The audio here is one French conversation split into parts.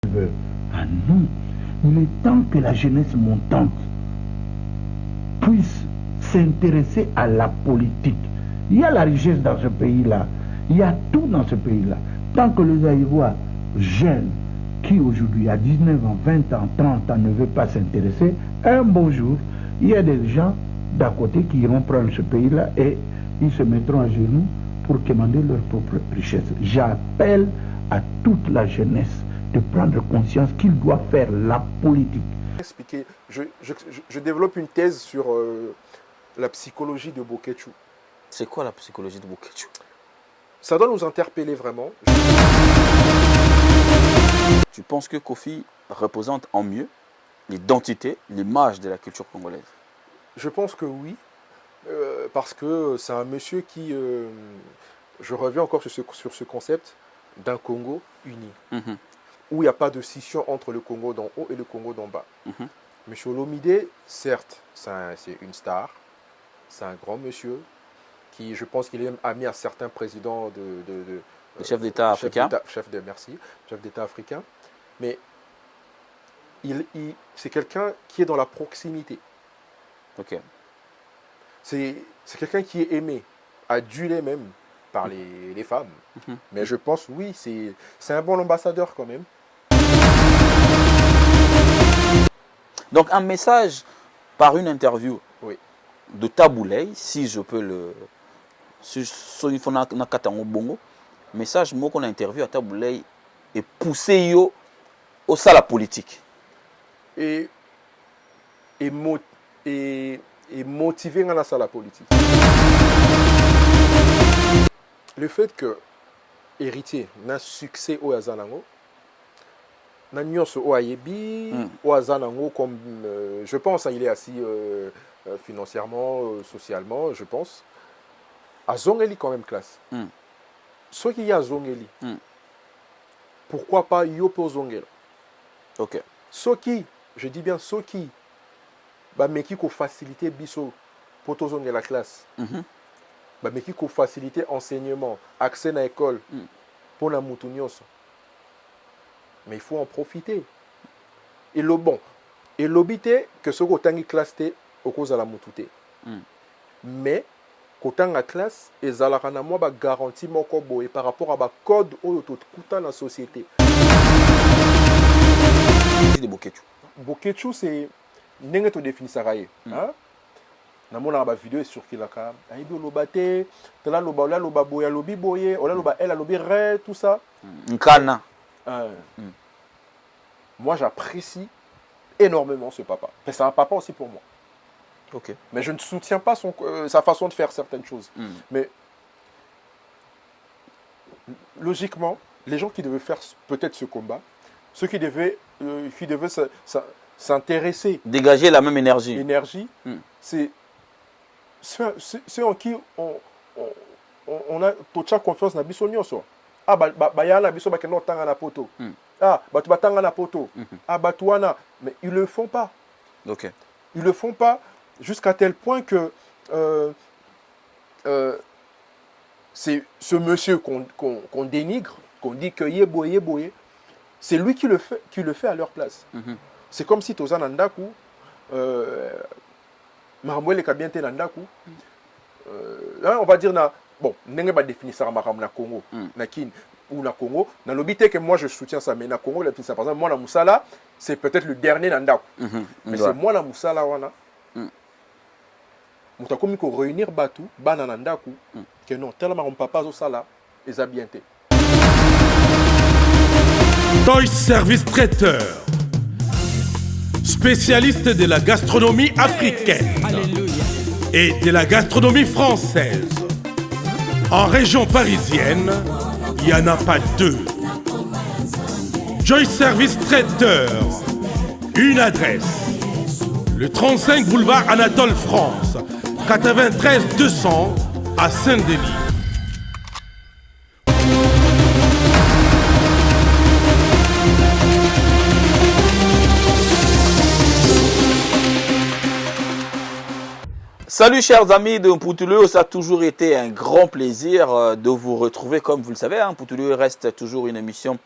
Ah non, il est temps que la jeunesse montante puisse s'intéresser à la politique. Il y a la richesse dans ce pays-là, il y a tout dans ce pays-là. Tant que les Aïvois jeunes qui aujourd'hui à 19 ans, 20 ans, 30 ans ne veulent pas s'intéresser, un beau jour, il y a des gens d'à côté qui iront prendre ce pays-là et ils se mettront à genoux pour commander leur propre richesse. J'appelle à toute la jeunesse de prendre conscience qu'ils doivent faire la politique. Expliquer. Je développe une thèse sur la psychologie de Boketchou. C'est quoi la psychologie de Boketchou? Ça doit nous interpeller vraiment. Tu penses que Kofi représente en mieux l'identité, l'image de la culture congolaise? Je pense que oui, parce que c'est un monsieur qui... je reviens encore sur ce concept d'un Congo uni, où il n'y a pas de scission entre le Congo d'en haut et le Congo d'en bas. Monsieur Olomide, certes, c'est une star, c'est un grand monsieur, qui, je pense qu'il est même ami à certains présidents le chef d'État africain. Chef d'État africain. Mais c'est quelqu'un qui est dans la proximité. Ok. C'est quelqu'un qui est aimé, adulé même par les femmes. Mais je pense, oui, c'est un bon ambassadeur quand même. Donc un message par une interview Oui. de Taboulay, si je peux le... Si il faut un bongo, message moi qu'on a interviewé à Taboulay et pousser yo au ça la politique. Et motiver dans la politique. Le fait que héritier n'a succès au Azanango, n'a nyonso au Ayebi, au Azanango comme je pense, il est assis financièrement, socialement, je pense. À Zongeli quand même classe. Ce qu'il y a à Zongeli, pourquoi pas Yopo Zongeli? Ok. Ce qui, je dis bien ce qui, mais qui faciliter biso pour tout la classe. Mais qui faciliter enseignement, accès à l'école pour la moutounios. Mais il faut en profiter. Et le bon, et l'obité que ce qu'on a classe au cause de la moutouté. Mais quand on a classe, et ça la moi ba garantie moko boy par rapport à ba code au tout dans la société. De Boketchou. Boketchou c'est n'engue to définir ça raye. Hein? Na mona ba vidéo sur qui la ka. Aibi lobate, tela loba boya lobi boye, ola loba elle lobi re tout ça. Nkana. Moi j'apprécie énormément ce papa. C'est un papa aussi pour moi. Ok. Mais je ne soutiens pas sa façon de faire certaines choses. Mais logiquement, les gens qui devaient faire peut-être ce combat, ceux qui devaient s'intéresser, dégager la même énergie. C'est ceux en qui on a toute confiance dans Bissonioso. Ah, bayana biso bakeno tanga na poto. Ah, batu batanga na poto. Ah, batuana. Mais ils le font pas. Ok. Ils le font pas jusqu'à tel point que c'est ce monsieur qu'on dénigre, qu'on dit que yeboye, c'est lui qui le fait à leur place. C'est comme si Tozan Nandaku, Mahamouele Kabiente Nandaku, là on va dire, bon, n'est pas définir ça na Congo, na Kin ou na Congo, na l'obité que moi je soutiens ça, mais na Congo, par exemple, moi na Moussala, c'est peut-être le dernier Nandaku. Mais c'est moi na Moussala wana. Mutakomi ko réunir Batu, Bananandaku, que non, tellement mon papa zo sala, les a bien été. Toy Service Traiteur, spécialiste de la gastronomie africaine et de la gastronomie française. En région parisienne, il n'y en a pas deux. Joy Service Traiteur, une adresse, le 35 boulevard Anatole France, 93 200 à Saint-Denis. Salut chers amis de Mputuloyo, ça a toujours été un grand plaisir de vous retrouver. Comme vous le savez, Mputuloyo reste toujours une émission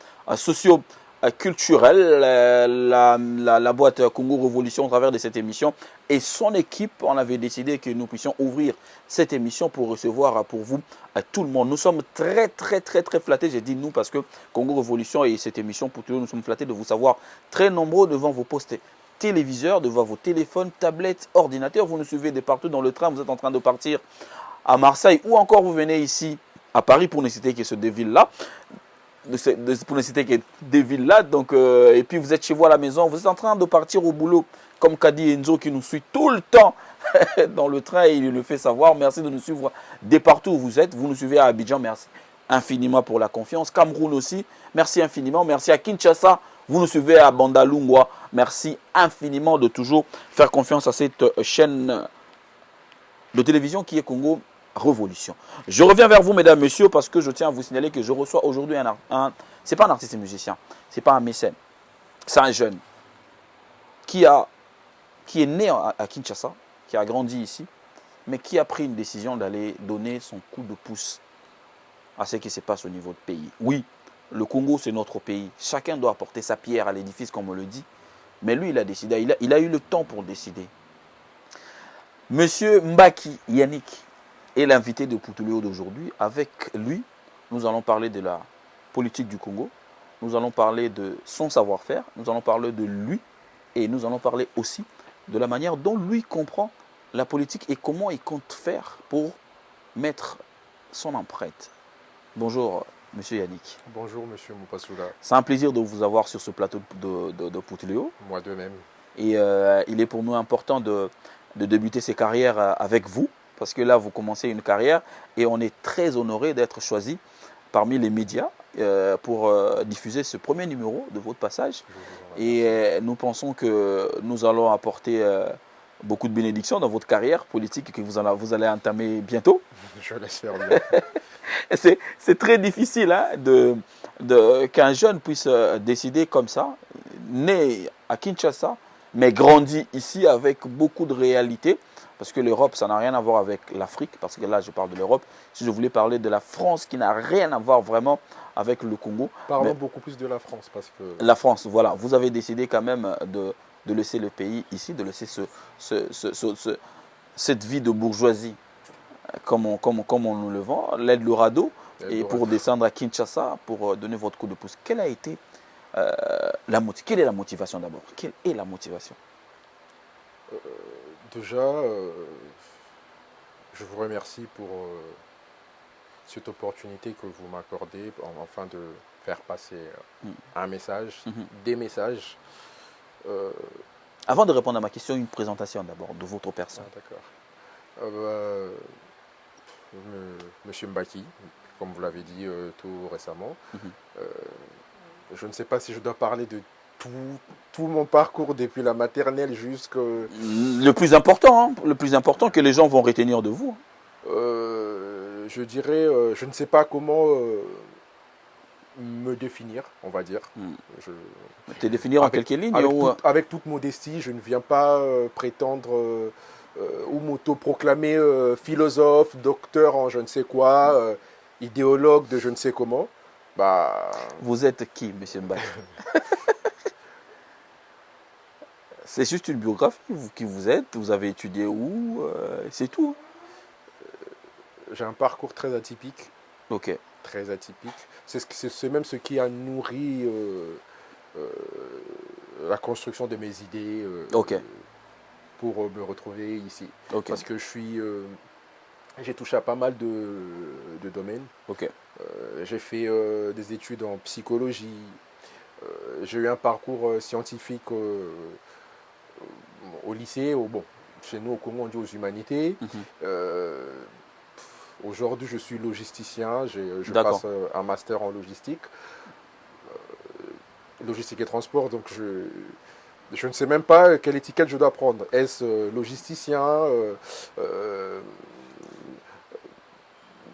culturelle, la boîte Congo Révolution, au travers de cette émission, et son équipe, on avait décidé que nous puissions ouvrir cette émission pour recevoir pour vous tout le monde. Nous sommes très flattés, j'ai dit nous parce que Congo Révolution et cette émission, pour tout le monde, nous sommes flattés de vous savoir très nombreux devant vos postes téléviseurs, devant vos téléphones, tablettes, ordinateurs. Vous nous suivez de partout dans le train, vous êtes en train de partir à Marseille ou encore vous venez ici à Paris pour ne citer que ces deux villes-là. Pour ne citer que des villes là, donc, et puis vous êtes chez vous à la maison, vous êtes en train de partir au boulot, comme qu'a dit Enzo qui nous suit tout le temps dans le train et il le fait savoir. Merci de nous suivre de partout où vous êtes. Vous nous suivez à Abidjan, merci infiniment pour la confiance. Cameroun aussi, merci infiniment. Merci à Kinshasa, vous nous suivez à Bandalungwa, merci infiniment de toujours faire confiance à cette chaîne de télévision qui est Congo Révolution. Je reviens vers vous, mesdames, messieurs, parce que je tiens à vous signaler que je reçois aujourd'hui c'est pas un artiste et musicien, c'est pas un mécène, c'est un jeune qui est né à Kinshasa, qui a grandi ici, mais qui a pris une décision d'aller donner son coup de pouce à ce qui se passe au niveau du pays. Oui, le Congo, c'est notre pays. Chacun doit apporter sa pierre à l'édifice, comme on le dit. Mais lui, il a décidé, il a eu le temps pour décider. Monsieur Mbaki Yannick est l'invité de Poutoulio d'aujourd'hui. Avec lui, nous allons parler de la politique du Congo. Nous allons parler de son savoir-faire. Nous allons parler de lui. Et nous allons parler aussi de la manière dont lui comprend la politique et comment il compte faire pour mettre son empreinte. Bonjour, monsieur Yannick. Bonjour, monsieur Moupassoula. C'est un plaisir de vous avoir sur ce plateau de Poutoulio. Moi de même. Et il est pour nous important de débuter ses carrières avec vous, parce que là, vous commencez une carrière et on est très honoré d'être choisi parmi les médias pour diffuser ce premier numéro de votre passage. Et nous pensons que nous allons apporter beaucoup de bénédictions dans votre carrière politique que vous allez entamer bientôt. Je l'espère bien. C'est très difficile hein, qu'un jeune puisse décider comme ça, né à Kinshasa, mais grandi ici avec beaucoup de réalités. Parce que l'Europe, ça n'a rien à voir avec l'Afrique, parce que là, je parle de l'Europe. Si je voulais parler de la France, qui n'a rien à voir vraiment avec le Congo. Parlons beaucoup plus de la France, parce que... La France, voilà. Vous avez décidé quand même de laisser le pays ici, de laisser cette vie de bourgeoisie, comme on nous le vend, l'Eldorado, et pour descendre à Kinshasa, pour donner votre coup de pouce. Quelle a été quelle est la motivation d'abord? Quelle est la motivation? Déjà, je vous remercie pour cette opportunité que vous m'accordez afin de faire passer un message, des messages. Avant de répondre à ma question, une présentation d'abord de votre personne. D'accord. Monsieur Mbaki, comme vous l'avez dit tout récemment, je ne sais pas si je dois parler de tout mon parcours depuis la maternelle jusqu'à... Le plus important que les gens vont retenir de vous. Je dirais, je ne sais pas comment me définir, on va dire. Te définir en quelques lignes avec toute modestie, je ne viens pas prétendre ou m'auto-proclamer philosophe, docteur en je ne sais quoi, idéologue de je ne sais comment. Vous êtes qui, monsieur Mbaki? C'est juste une biographie, qui vous êtes, vous avez étudié où, c'est tout. J'ai un parcours très atypique. Ok. Très atypique. C'est même ce qui a nourri la construction de mes idées pour me retrouver ici. Okay. Parce que j'ai touché à pas mal de domaines. Okay. J'ai fait des études en psychologie. J'ai eu un parcours scientifique au lycée. Chez nous, au Congo, on dit aux humanités. Aujourd'hui, je suis logisticien. Je passe un master en logistique. Logistique et transport. Donc, je ne sais même pas quelle étiquette je dois prendre. Est-ce logisticien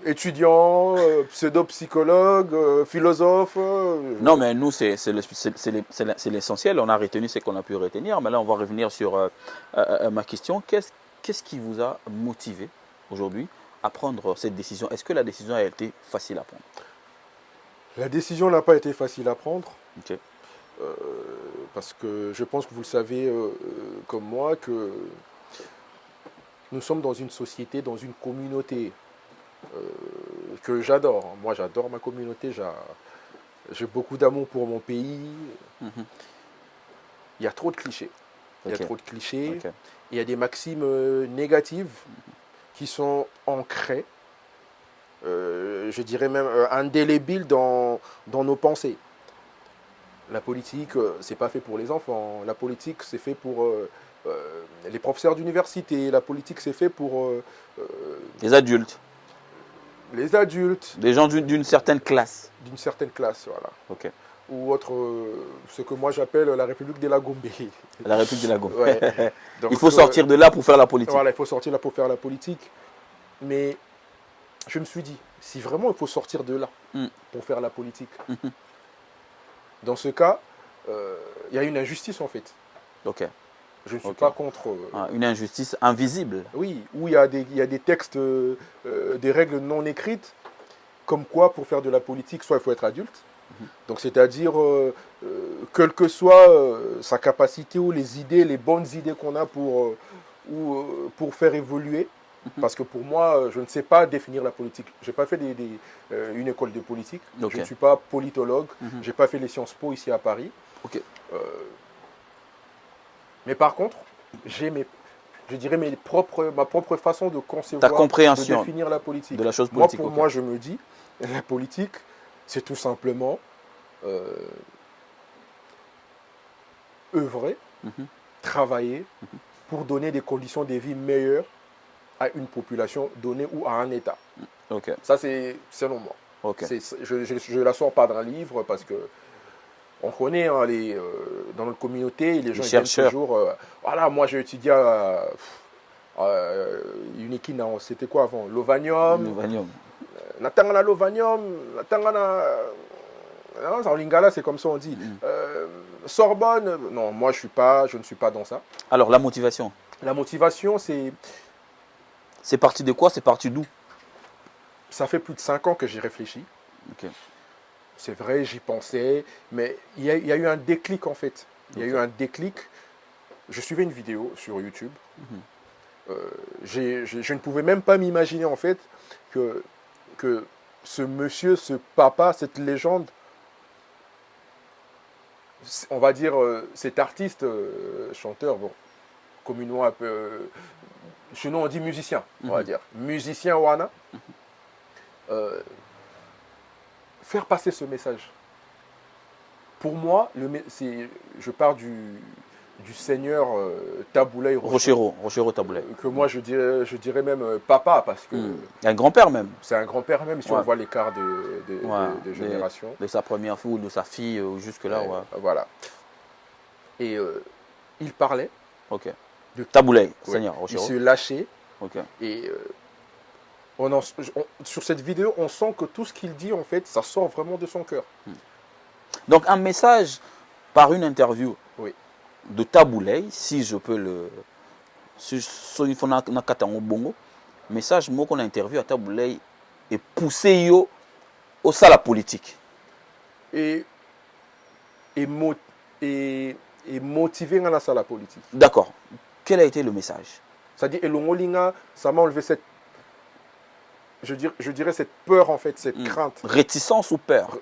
étudiant, pseudo-psychologue, philosophe. Non, mais nous, c'est l'essentiel. On a retenu ce qu'on a pu retenir. Mais là, on va revenir sur ma question. Qu'est-ce qui vous a motivé aujourd'hui à prendre cette décision? Est-ce que la décision a été facile à prendre? La décision n'a pas été facile à prendre. Okay. parce que je pense que vous le savez comme moi, que nous sommes dans une société, dans une communauté que j'adore. Moi, j'adore ma communauté, j'ai beaucoup d'amour pour mon pays. Il y a trop de clichés. Il y a trop de clichés. Il y a des maximes négatives qui sont ancrées, je dirais même indélébiles dans nos pensées. La politique, c'est pas fait pour les enfants. La politique, c'est fait pour les professeurs d'université. La politique, c'est fait pour les adultes. Les adultes. Des gens d'une certaine classe. D'une certaine classe, voilà. Ok. Ou autre, ce que moi j'appelle la République de la Gombe. La République de la Gombe. Ouais. Donc, il faut sortir de là pour faire la politique. Voilà, il faut sortir de là pour faire la politique. Mais je me suis dit, si vraiment il faut sortir de là pour faire la politique, dans ce cas, il y a une injustice en fait. Ok. Je ne suis pas contre... une injustice invisible. Oui, où il y a des textes, des règles non écrites, comme quoi pour faire de la politique, soit il faut être adulte, donc c'est-à-dire, quelle que soit sa capacité ou les idées, les bonnes idées qu'on a pour faire évoluer, parce que pour moi, je ne sais pas définir la politique. Je n'ai pas fait une école de politique, je ne suis pas politologue, je n'ai pas fait les Sciences Po ici à Paris. Mais par contre, j'ai ma propre façon de concevoir, ta compréhension de définir la politique. De la chose politique. Moi, je me dis, la politique, c'est tout simplement œuvrer, travailler pour donner des conditions de vie meilleures à une population donnée ou à un État. Ça, c'est selon moi. Je ne la sors pas d'un livre parce que on connaît dans notre communauté, les gens viennent toujours. Voilà, moi j'ai étudié à Unikina, c'était quoi avant? Lovanium. Natangana Lovanium, Natangana. En lingala, c'est comme ça on dit. Sorbonne, non, moi je ne suis pas dans ça. Alors la motivation? La motivation, c'est. C'est parti de quoi? C'est parti d'où? Ça fait plus de 5 ans que j'y réfléchis. C'est vrai, j'y pensais, mais il y a eu un déclic en fait. Il y a eu un déclic. Je suivais une vidéo sur YouTube. Je ne pouvais même pas m'imaginer en fait que ce monsieur, ce papa, cette légende, on va dire cet artiste, chanteur, bon, communément un peu, chez nous on dit musicien, on va dire, musicien Wana, faire passer ce message. Pour moi, je pars du seigneur Taboulay Rochero Taboulay. Que moi je dirais même papa, parce que un grand-père même. C'est un grand-père même, si on voit l'écart de génération. De sa première fille ou de sa fille jusque-là. Voilà. Et il parlait de Taboulay, seigneur Rochero. Il se lâchait. Et sur cette vidéo, on sent que tout ce qu'il dit, en fait, ça sort vraiment de son cœur. Donc un message par une interview de Taboulay, si je peux le... message, moi qu'on a interviewé à Taboulay et poussé au sala politique. Et motivé dans la salle politique. D'accord. Quel a été le message? C'est-à-dire, Elongolinga, ça m'a enlevé cette... Je dirais cette peur, en fait, cette crainte. Réticence ou peur?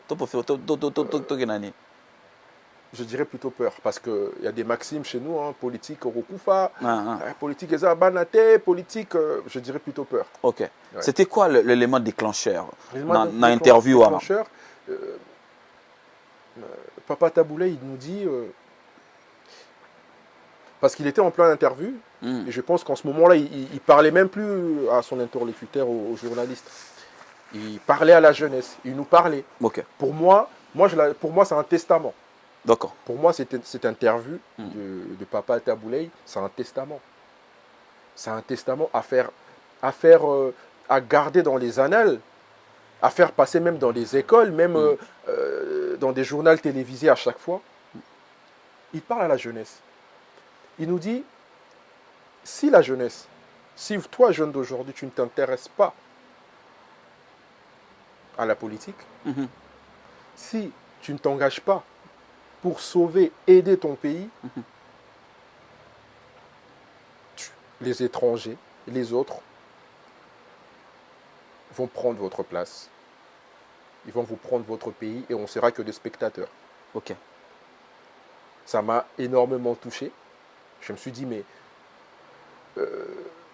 Je dirais plutôt peur, parce qu'il y a des maximes chez nous, politique Rokufa, politique Ezabanate, politique, je dirais plutôt peur. C'était quoi l'élément déclencheur dans l'interview? Papa Taboulay, il nous dit... parce qu'il était en plein interview, et je pense qu'en ce moment-là, il ne parlait même plus à son interlocuteur, aux journalistes. Il parlait à la jeunesse, il nous parlait. Pour moi c'est un testament. D'accord. Pour moi, cette interview de Papa Taboulay, c'est un testament. C'est un testament à garder dans les annales, à faire passer même dans les écoles, même dans des journaux télévisés à chaque fois. Il parle à la jeunesse. Il nous dit, si la jeunesse, si toi, jeune d'aujourd'hui, tu ne t'intéresses pas à la politique, si tu ne t'engages pas pour sauver, aider ton pays, les étrangers, les autres, vont prendre votre place. Ils vont vous prendre votre pays et on sera que des spectateurs. Ok. Ça m'a énormément touché. Je me suis dit, mais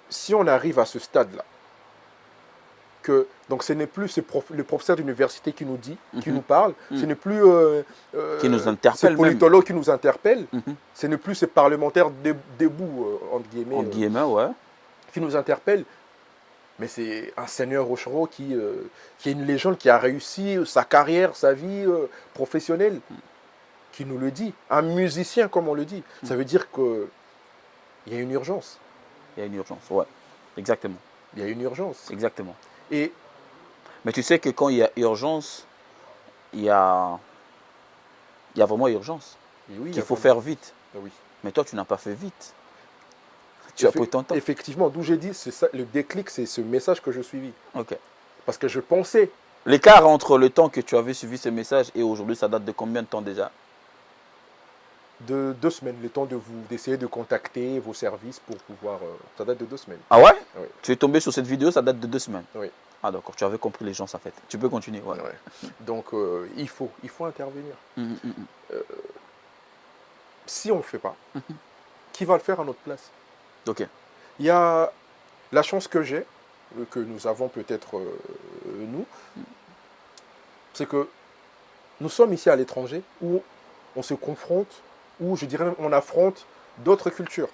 si on arrive à ce stade-là, que donc ce n'est plus le professeur d'université qui nous dit, qui nous parle, ce n'est plus qui nous interpelle, ce politologue qui nous interpelle, ce n'est plus ces parlementaires debout, entre guillemets, ouais, qui nous interpellent. Mais c'est un seigneur Rochereau qui est une légende, qui a réussi sa carrière, sa vie professionnelle, qui nous le dit. Un musicien, comme on le dit. Ça veut dire qu'il y a une urgence. Il y a une urgence, ouais. Exactement. Il y a une urgence. Exactement. Mais tu sais que quand il y a urgence, il y a vraiment urgence. Oui, qu'il faut faire vite. Oui. Mais toi, tu n'as pas fait vite. Tu as pris ton temps. Effectivement, d'où j'ai dit, c'est ça, le déclic, c'est ce message que je suivis. Ok. Parce que je pensais. L'écart entre le temps que tu avais suivi ce message et aujourd'hui, ça date de combien de temps déjà? De 2 semaines, le temps d'essayer de contacter vos services pour pouvoir... ça date de 2 semaines. Ah ouais? Oui. Tu es tombé sur cette vidéo, ça date de 2 semaines. Oui. Ah d'accord, tu avais compris les gens, ça fait. Tu peux continuer. Ouais. Ouais. Donc, il faut intervenir. Si on ne le fait pas, qui va le faire à notre place? Ok. Il y a la chance que j'ai, que nous avons peut-être nous, c'est que nous sommes ici à l'étranger où on se confronte, où je dirais même on affronte d'autres cultures.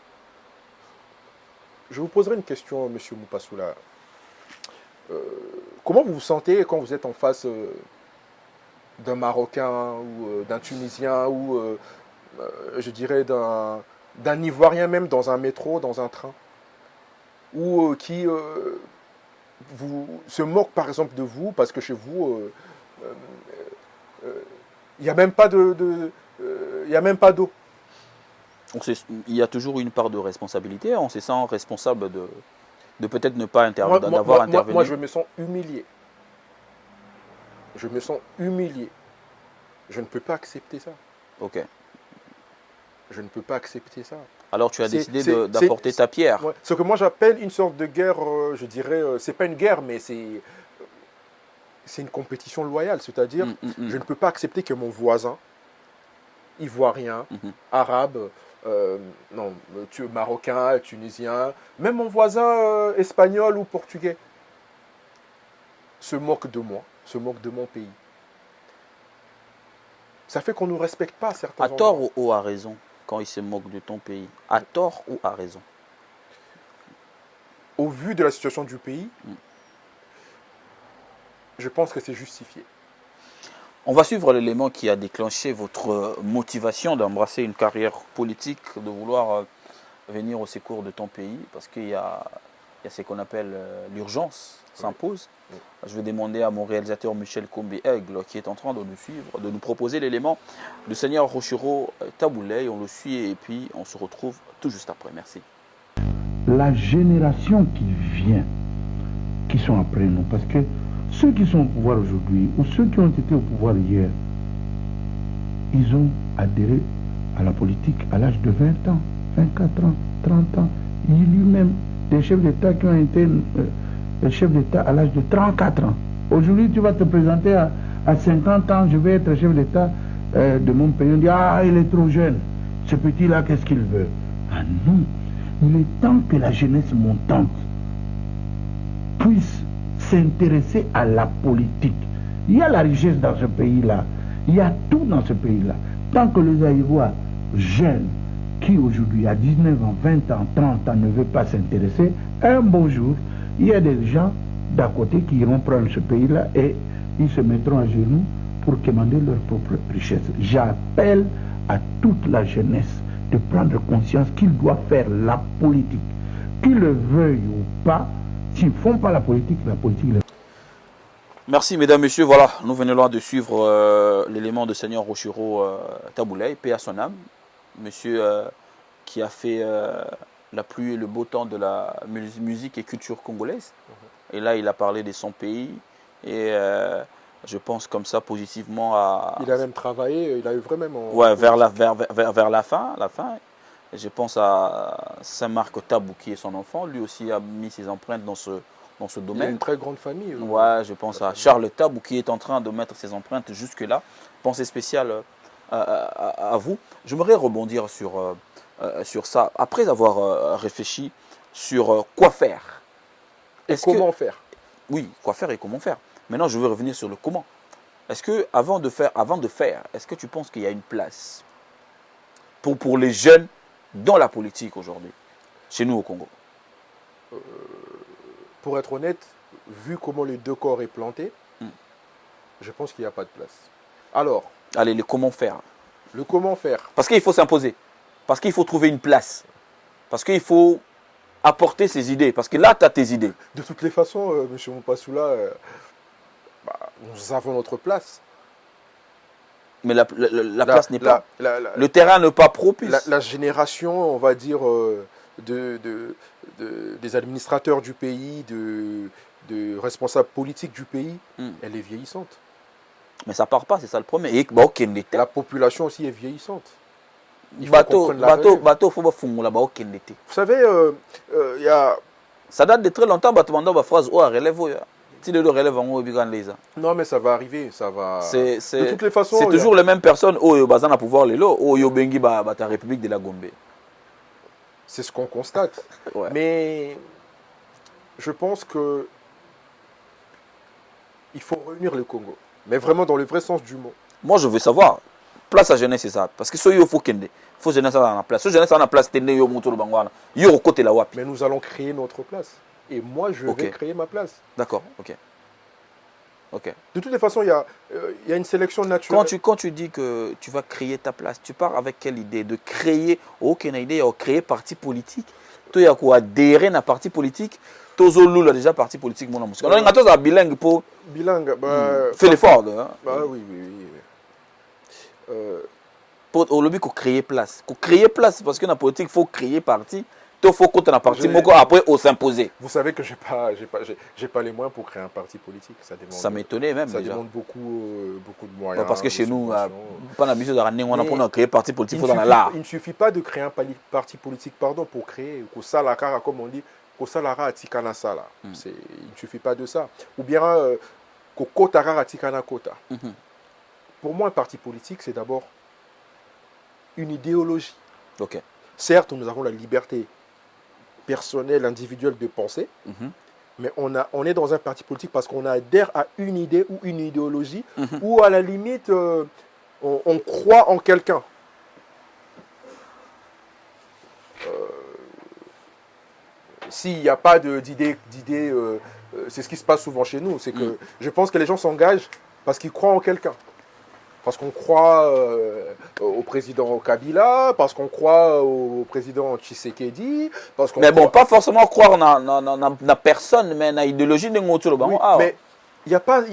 Je vous poserai une question, M. Moupassoula. Comment vous vous sentez quand vous êtes en face d'un Marocain ou d'un Tunisien ou je dirais d'un Ivoirien même dans un métro, dans un train, ou qui se moque par exemple de vous parce que chez vous il n'y a même pas d'eau. Donc il y a toujours une part de responsabilité. On se sent responsable de peut-être ne pas d'avoir intervenu. Moi, je me sens humilié. Je me sens humilié. Je ne peux pas accepter ça. Ok. Je ne peux pas accepter ça. Alors tu as décidé d'apporter ta pierre. Ouais, ce que moi j'appelle une sorte de guerre, je dirais, c'est pas une guerre, mais c'est une compétition loyale. C'est-à-dire, je ne peux pas accepter que mon voisin, ivoirien, arabe, marocain, tunisien, même mon voisin espagnol ou portugais, se moque de moi, se moque de mon pays. Ça fait qu'on ne nous respecte pas à certains endroits. À tort ou à raison, quand ils se moquent de ton pays? À tort ou à raison? Au vu de la situation du pays, je pense que c'est justifié. On va suivre l'élément qui a déclenché votre motivation d'embrasser une carrière politique, de vouloir venir au secours de ton pays, parce qu'il y a ce qu'on appelle l'urgence s'impose. Oui. Je vais demander à mon réalisateur Michel Kombe-Aigle, qui est en train de nous suivre, de nous proposer l'élément de Seigneur Rochereau Taboulay. On le suit et puis on se retrouve tout juste après. Merci. La génération qui vient, qui sont après nous, parce que ceux qui sont au pouvoir aujourd'hui ou ceux qui ont été au pouvoir hier, ils ont adhéré à la politique à l'âge de 20 ans, 24 ans, 30 ans. Il y a eu même des chefs d'État qui ont été chefs d'État à l'âge de 34 ans. Aujourd'hui, tu vas te présenter à 50 ans, je vais être chef d'État de mon pays. On dit, ah, il est trop jeune. Ce petit-là, qu'est-ce qu'il veut? Ah non, il est temps que la jeunesse montante puisse s'intéresser à la politique. Il y a la richesse dans ce pays-là. Il y a tout dans ce pays-là. Tant que les Aïvois jeunes, qui aujourd'hui a 19 ans, 20 ans, 30 ans, ne veut pas s'intéresser, un beau jour, il y a des gens d'à côté qui iront prendre ce pays-là et ils se mettront à genoux pour commander leur propre richesse. J'appelle à toute la jeunesse de prendre conscience qu'ils doivent faire la politique. Qu'ils le veuillent ou pas, s'ils ne font pas la politique. Merci mesdames, messieurs. Voilà, nous venons de suivre l'élément de Seigneur Rochereau Taboulay, paix à son âme. Monsieur qui a fait la pluie et le beau temps de la musique et culture congolaise. Et là, il a parlé de son pays. Et je pense comme ça positivement à... Il a même travaillé, il a œuvré même en... Ouais, vers la fin, je pense à Saint-Marc Tabou qui est son enfant, lui aussi a mis ses empreintes dans ce Il a domaine. une très grande famille. Ouais, je pense à Charles Tabou qui est en train de mettre ses empreintes jusque-là. Pensée spéciale à vous. J'aimerais rebondir sur ça, après avoir réfléchi sur quoi faire. Et comment faire? Oui, quoi faire et comment faire. Maintenant, je veux revenir sur le comment. Est-ce que avant de faire, est-ce que tu penses qu'il y a une place pour les jeunes dans la politique aujourd'hui, chez nous au Congo? Pour être honnête, vu comment le décor est planté, je pense qu'il n'y a pas de place. Alors, allez, le comment faire. Le comment faire. Parce qu'il faut s'imposer. Parce qu'il faut trouver une place. Parce qu'il faut apporter ses idées. Parce que là, tu as tes idées. De toutes les façons, M. Mopassoula, nous avons notre place. Mais la place n'est pas. Le terrain n'est pas propice. La génération, on va dire, des administrateurs du pays, de responsables politiques du pays, elle est vieillissante. Mais ça part pas, c'est ça le problème. La population aussi est vieillissante. Vous savez, il y a... Ça date de très longtemps, la phrase « Oh, relève ». Non, mais ça va arriver, ça va... De toutes les façons... C'est toujours les mêmes personnes qui ont pouvoir la République de la Gombe. C'est ce qu'on constate. Ouais. Mais je pense que il faut réunir le Congo. Mais vraiment dans le vrai sens du mot. Moi, je veux savoir, place à jeunesse, c'est ça. Parce que ce qu'il faut kende, faut jeunesse à la place. Ce jeunesse à la place, tende yo moto le bangwana. Yo côté la wapi. Mais nous allons créer notre place. Et moi, je vais créer ma place. D'accord, ok. De toutes les façons, il y a une sélection naturelle. Quand tu dis que tu vas créer ta place, tu pars avec quelle idée? De créer, aucune idée, de créer parti politique? Tu as quoi adhérer à un parti politique? Tozo Lula déjà parti politique mon amour. Alors on a bilingue pour bilingue fais l'effort oui. Pour au lobby qu'on créer place. Qu'on créer place parce que dans la politique il faut créer parti. Il faut qu'on ait un parti après on s'imposer. Vous savez que j'ai pas les moyens pour créer un parti politique, ça m'étontait même ça déjà. demande beaucoup de moyens. Parce que chez nous pas l'habitude de ramener on a pour créer parti politique faut dans la. Il ne suffit pas de créer un parti politique pour créer ko sala kara comme on dit. Il ne suffit pas de ça. Ou bien pour moi, un parti politique, c'est d'abord une idéologie. Okay. Certes, nous avons la liberté personnelle, individuelle de penser, mais on est dans un parti politique parce qu'on adhère à une idée ou une idéologie, ou à la limite, on croit en quelqu'un. S'il n'y a pas d'idée, c'est ce qui se passe souvent chez nous. C'est que je pense que les gens s'engagent parce qu'ils croient en quelqu'un. Parce qu'on croit au président Kabila, parce qu'on croit au président Tshisekedi. Mais bon, pas forcément croire dans personne, mais dans l'idéologie de Ngotolo. Oui, mais il n'y a pas...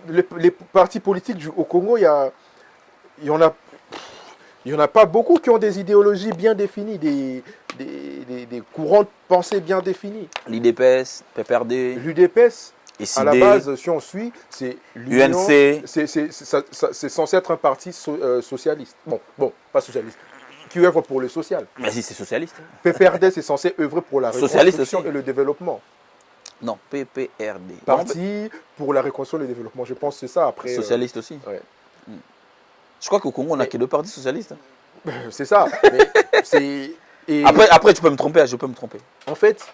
Les partis politiques au Congo, il y en a pas beaucoup qui ont des idéologies bien définies, des courants de pensée bien définis. L'UDPS, PPRD. L'UDPS, à la base, si on suit, c'est UNC. C'est censé être un parti socialiste. Bon, pas socialiste. Qui œuvre pour le social. Mais si, c'est socialiste. PPRD, c'est censé œuvrer pour la reconstruction et le développement. Non, PPRD. Parti pour la reconstruction et le développement. Je pense que c'est ça après. Socialiste aussi. Ouais. Je crois qu'au Congo, on n'a que deux partis socialistes. C'est ça. Mais après, tu peux me tromper, je peux me tromper. En fait,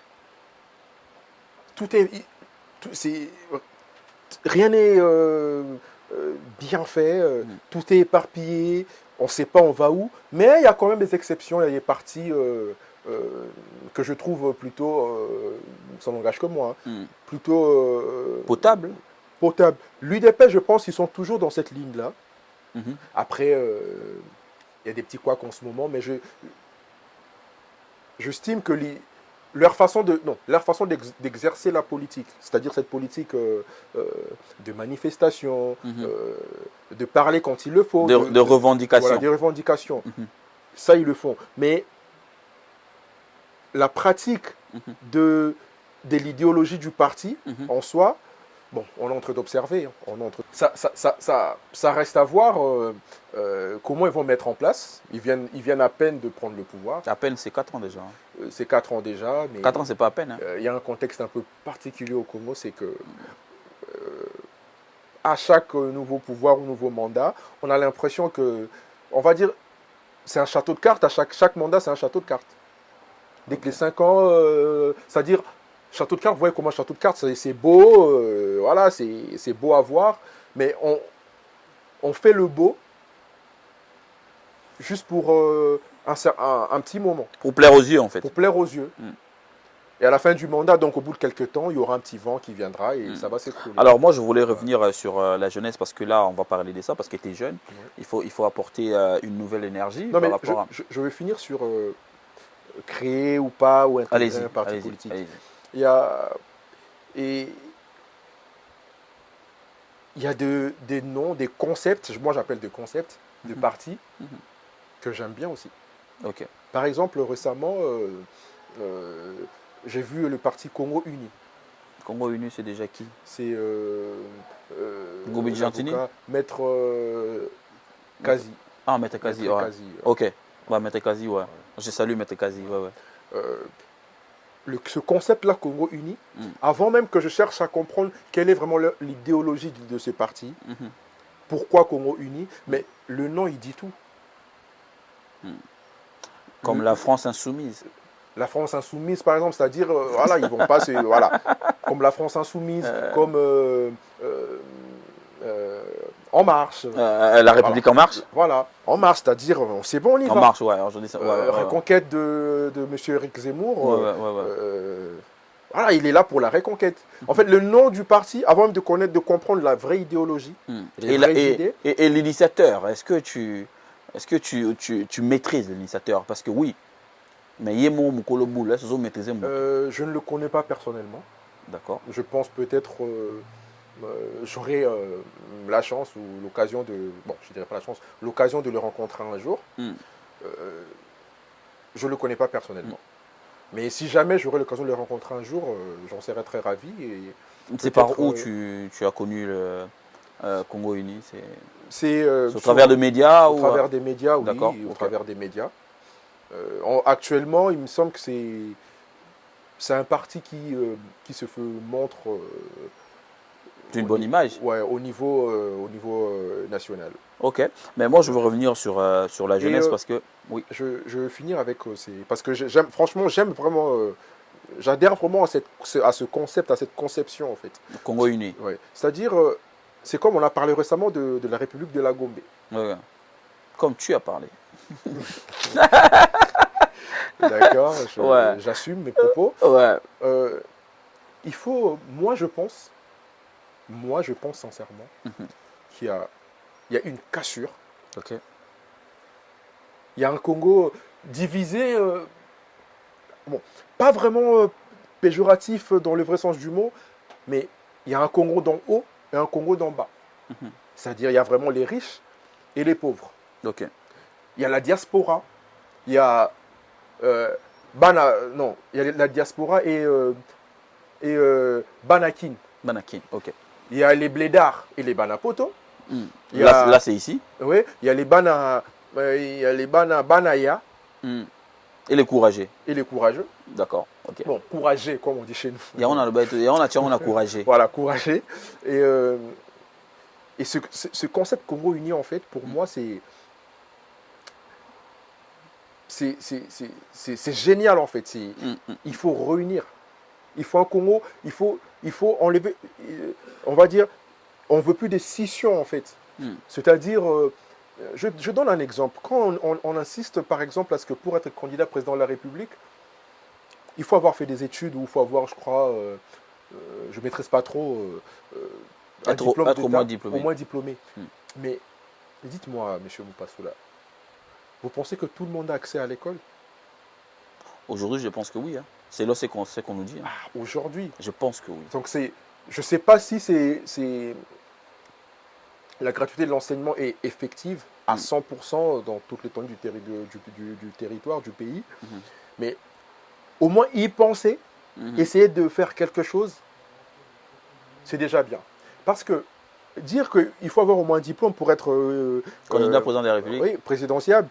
rien n'est bien fait, tout est éparpillé, on ne sait pas on va où, mais il y a quand même des exceptions, il y a des partis que je trouve plutôt, ça n'engage que moi, plutôt... potable. L'UDP, je pense qu'ils sont toujours dans cette ligne-là. Après, il y a des petits couacs en ce moment, mais j'estime que leur façon d'exercer la politique, c'est-à-dire cette politique de manifestation, de parler quand il le faut, de revendication. Voilà, des revendications. Ça, ils le font. Mais la pratique de l'idéologie du parti, en soi, Bon, on est en train d'observer. Hein. Ça reste à voir comment ils vont mettre en place. Ils viennent à peine de prendre le pouvoir. À peine, c'est 4 ans déjà. Hein. C'est 4 ans déjà. Mais 4 ans, c'est pas à peine. Hein. Il y a un contexte un peu particulier au Congo, c'est que à chaque nouveau pouvoir ou nouveau mandat, on a l'impression que, on va dire, c'est un château de cartes. À chaque mandat, c'est un château de cartes. Dès que les 5 ans, c'est-à-dire, château de cartes, vous voyez comment un château de cartes, c'est beau, voilà, c'est beau à voir, mais on fait le beau juste pour un petit moment. Pour plaire aux yeux, en fait. Pour plaire aux yeux. Et à la fin du mandat, donc au bout de quelques temps, il y aura un petit vent qui viendra et ça va s'écrouler. Alors moi, je voulais revenir sur la jeunesse parce que là, on va parler de ça parce que tu es jeune. Il faut apporter une nouvelle énergie Non, par mais rapport à... je vais finir sur créer ou pas ou intégrer un parti politique. Il y a des noms, des concepts, moi j'appelle des concepts de partis que j'aime bien aussi. Ok. Par exemple, récemment, j'ai vu le parti Congo Uni. Congo Uni, c'est déjà qui? C'est Gobi Gentini, Maître Kazi. Ah, Maître Kazi, ouais. Ok, ouais, Maître Kazi, ouais. Je salue Maître Kazi, ouais. Ce concept-là, Congo Uni, avant même que je cherche à comprendre quelle est vraiment l'idéologie de ce parti, pourquoi Congo Uni, mais le nom, il dit tout. Comme la France insoumise. La France insoumise, par exemple, c'est-à-dire, voilà, ils vont pas se... Voilà, comme la France insoumise, comme En Marche. La République voilà. En Marche. Voilà, En Marche, c'est-à-dire, c'est bon, on y va. En Marche, ouais, aujourd'hui, ça. Reconquête de M. Éric Zemmour. Voilà, il est là pour la reconquête. En fait, le nom du parti, avant même de comprendre la vraie idéologie, et l'initiateur, est-ce que tu maîtrises l'initiateur? Parce que oui, mais Yemo Mukolobu, là, c'est maîtriser. Je ne le connais pas personnellement. D'accord. Je pense peut-être j'aurai la chance ou l'occasion de... Bon, je dirais pas la chance, l'occasion de le rencontrer un jour. Je ne le connais pas personnellement. Mais si jamais j'aurai l'occasion de le rencontrer un jour, j'en serais très ravi. C'est par où tu as connu le Congo Uni? C'est au travers de médias? Au travers des médias, oui. D'accord. Au travers des médias. Actuellement, il me semble que c'est un parti qui se montre... d'une bonne image. Ouais, au niveau national. Ok, mais moi je veux revenir sur la jeunesse parce que... Oui. Je veux finir avec... parce que franchement, j'aime vraiment... j'adhère vraiment à ce concept, à cette conception en fait. Le Congo Uni. Ouais. C'est-à-dire, c'est comme on a parlé récemment de la République de la Gombe. Ouais. Comme tu as parlé. D'accord, j'assume mes propos. Ouais. Il faut, moi je pense sincèrement qu'il y a une cassure. Ok. Il y a un Congo divisé, bon, pas vraiment péjoratif dans le vrai sens du mot, mais il y a un Congo d'en haut et un Congo d'en bas. C'est-à-dire il y a vraiment les riches et les pauvres. Ok. Il y a la diaspora, il y a il y a la diaspora et Banakin. Banakin, ok. Il y a les blédards et les banapoto. Là c'est ici. Oui, il y a les banaya. Et les courageux. Et les courageux. D'accord, ok. Bon, courageux, comme on dit chez nous. On a courageux. Voilà, courageux. Et ce concept Congo Uni, en fait, pour moi, c'est génial, en fait. Il faut réunir. Il faut un Congo, il faut enlever, on va dire, on ne veut plus des scissions, en fait. C'est-à-dire, je donne un exemple. Quand on insiste, par exemple, à ce que pour être candidat président de la République, il faut avoir fait des études ou il faut avoir, je crois, je ne maîtrise pas trop, être au moins diplômé. Mais dites-moi, M. Moupasoula, vous pensez que tout le monde a accès à l'école? Aujourd'hui, je pense que oui. Hein. C'est là ce qu'on nous dit. Hein. Aujourd'hui? Je pense que oui. Donc, je ne sais pas si la gratuité de l'enseignement est effective à 100% dans toute l'étendue du territoire, du pays. Mais au moins y penser, essayer de faire quelque chose c'est déjà bien. Parce que dire qu'il faut avoir au moins un diplôme pour être candidat président de la République, oui, présidentiable,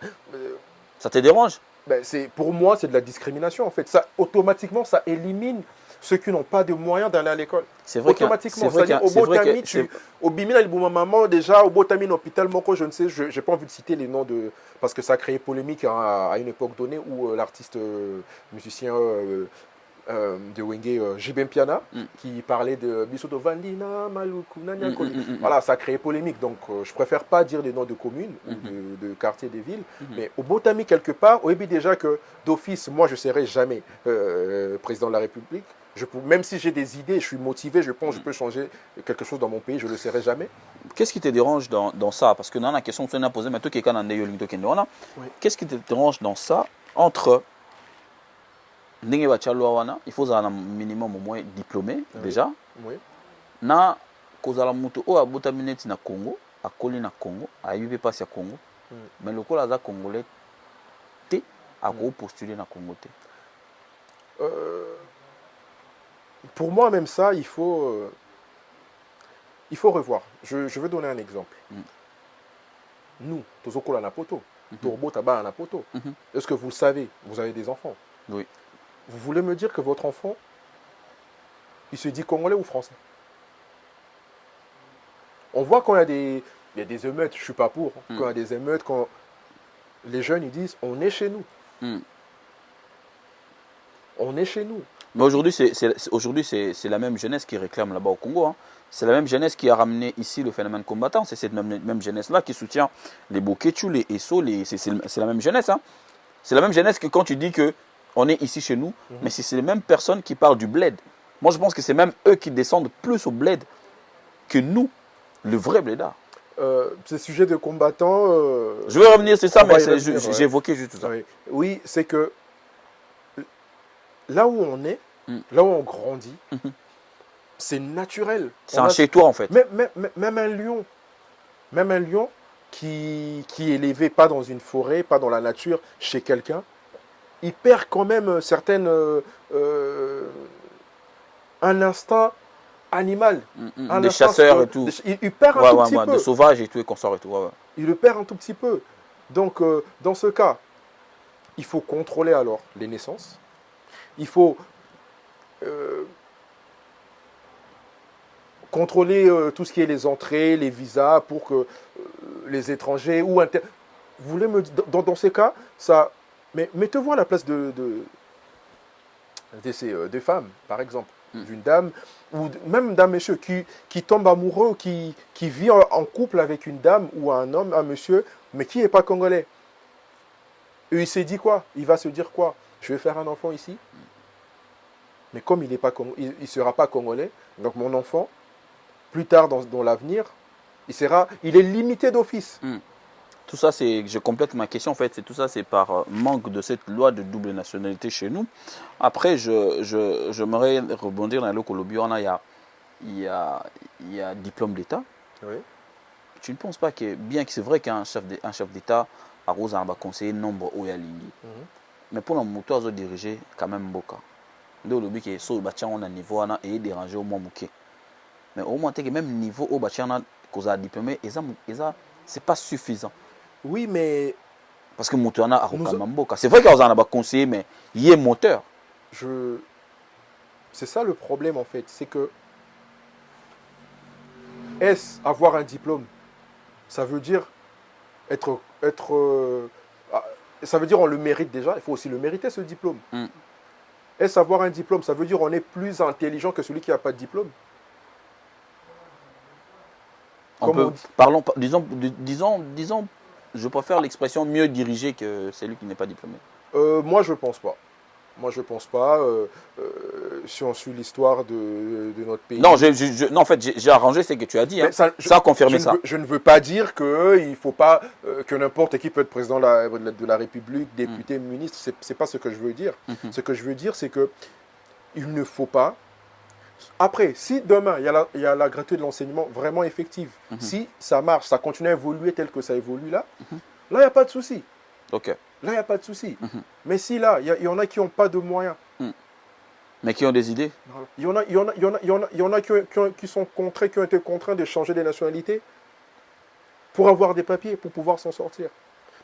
ça te dérange? ben pour moi, c'est de la discrimination en fait. Ça, automatiquement, ça élimine ceux qui n'ont pas de moyens d'aller à l'école. C'est vrai automatiquement. C'est-à-dire, au Bimina, maman, déjà, au Botamine, hôpital Moko, je ne sais, je n'ai pas envie de citer les noms de. Parce que ça a créé polémique à une époque donnée où l'artiste musicien de Wenge, Jibem Piana, qui parlait de Bisoto Vandina, Maluku, Nanya. Voilà, ça a créé polémique. Donc, je préfère pas dire les noms de communes ou de quartiers, des villes. Mais au Botami, quelque part, au déjà que d'office, moi, je ne serai jamais président de la République. Même si j'ai des idées, je suis motivé, je pense que je peux changer quelque chose dans mon pays, je ne le serai jamais. Qu'est-ce qui te dérange dans ça? Parce que dans la question que tu as posée, mais toi qui es qu'est-ce qui te dérange dans ça entre il faut un minimum au moins diplômé déjà. Oui. Na kozala mutu o abota mineti na Congo, akoli na Congo, ayubi passe à Congo. Mais le col congolais te a postuler na Congo te. Pour moi, même ça, il faut revoir. Je vais donner un exemple. Nous, Tozokola na poto, Torbo Taba na poto. Est-ce que vous le savez? Vous avez des enfants. Oui. Vous voulez me dire que votre enfant, il se dit congolais ou français? On voit quand il y a des émeutes, je ne suis pas pour. Quand il y a des émeutes, quand les jeunes ils disent on est chez nous. On est chez nous. Mais aujourd'hui, c'est la même jeunesse qui réclame là-bas au Congo. Hein. C'est la même jeunesse qui a ramené ici le phénomène combattant. C'est cette même jeunesse-là qui soutient les Boketchou, les Esso. C'est la même jeunesse. Hein. C'est la même jeunesse que quand tu dis qu'on est ici chez nous, mais c'est les mêmes personnes qui parlent du bled. Moi, je pense que c'est même eux qui descendent plus au bled que nous, le vrai blédard. Ce sujet de combattant... je vais revenir, c'est ça, mais j'ai évoqué juste ça. Oui, c'est que là où on est, là où on grandit, c'est naturel. C'est un chez-toi, en fait. Même un lion qui est élevé pas dans une forêt, pas dans la nature, chez quelqu'un, il perd quand même un instinct animal. Des chasseurs et tout. Il perd un tout petit peu. Des sauvages et tout, et consorts et tout. Il le perd un tout petit peu. Donc, dans ce cas, il faut contrôler alors les naissances. Il faut contrôler tout ce qui est les entrées, les visas pour que les étrangers ou vous voulez me dans ces cas, ça. Mais mettez-vous à la place de femmes, par exemple, d'une dame ou même d'un monsieur qui tombe amoureux, qui vit en couple avec une dame ou un homme, un monsieur, mais qui n'est pas congolais. Et il s'est dit quoi? Il va se dire quoi? Je vais faire un enfant ici. Mais comme il ne sera pas congolais, donc mon enfant, plus tard dans l'avenir, il est limité d'office. Tout ça, je complète ma question, en fait, tout ça, c'est par manque de cette loi de double nationalité chez nous. Après, j'aimerais rebondir dans le Colombie, il y a diplôme d'État. Oui. Tu ne penses pas que, bien que c'est vrai qu'un chef d'État a conseiller nombre au Yalingi, mais pour le moto, il a dirigé quand même beaucoup. Donc, le but est que on a niveau et déranger au moins bouquet. Mais au moins, même niveau au bâtiment qu'on a diplômé, c'est pas suffisant. Oui, mais parce que Moutouana a Mamboka. C'est vrai qu'on a conseillé, mais il est moteur. C'est ça le problème en fait, c'est que avoir un diplôme, ça veut dire ça veut dire on le mérite déjà. Il faut aussi le mériter ce diplôme. Est-ce avoir un diplôme, ça veut dire on est plus intelligent que celui qui n'a pas de diplôme. Disons, je préfère l'expression mieux dirigé que celui qui n'est pas diplômé. Moi, je ne pense pas. Si on suit l'histoire de notre pays. Non, non en fait, j'ai arrangé ce que tu as dit. Hein. Ça a confirmé ça. Je ne veux pas dire qu'il ne faut pas que n'importe qui peut être président de la République, député, ministre. Ce n'est pas ce que je veux dire. Ce que je veux dire, c'est qu'il ne faut pas. Après, si demain, il y a la gratuité de l'enseignement vraiment effective, si ça marche, ça continue à évoluer tel que ça évolue là, là, il n'y a pas de souci. Ok. Là, il n'y a pas de souci. Mais si là, il y en a qui n'ont pas de moyens, Mais qui ont des idées. Il y en a qui sont contraints, qui ont été contraints de changer de nationalité pour avoir des papiers, pour pouvoir s'en sortir.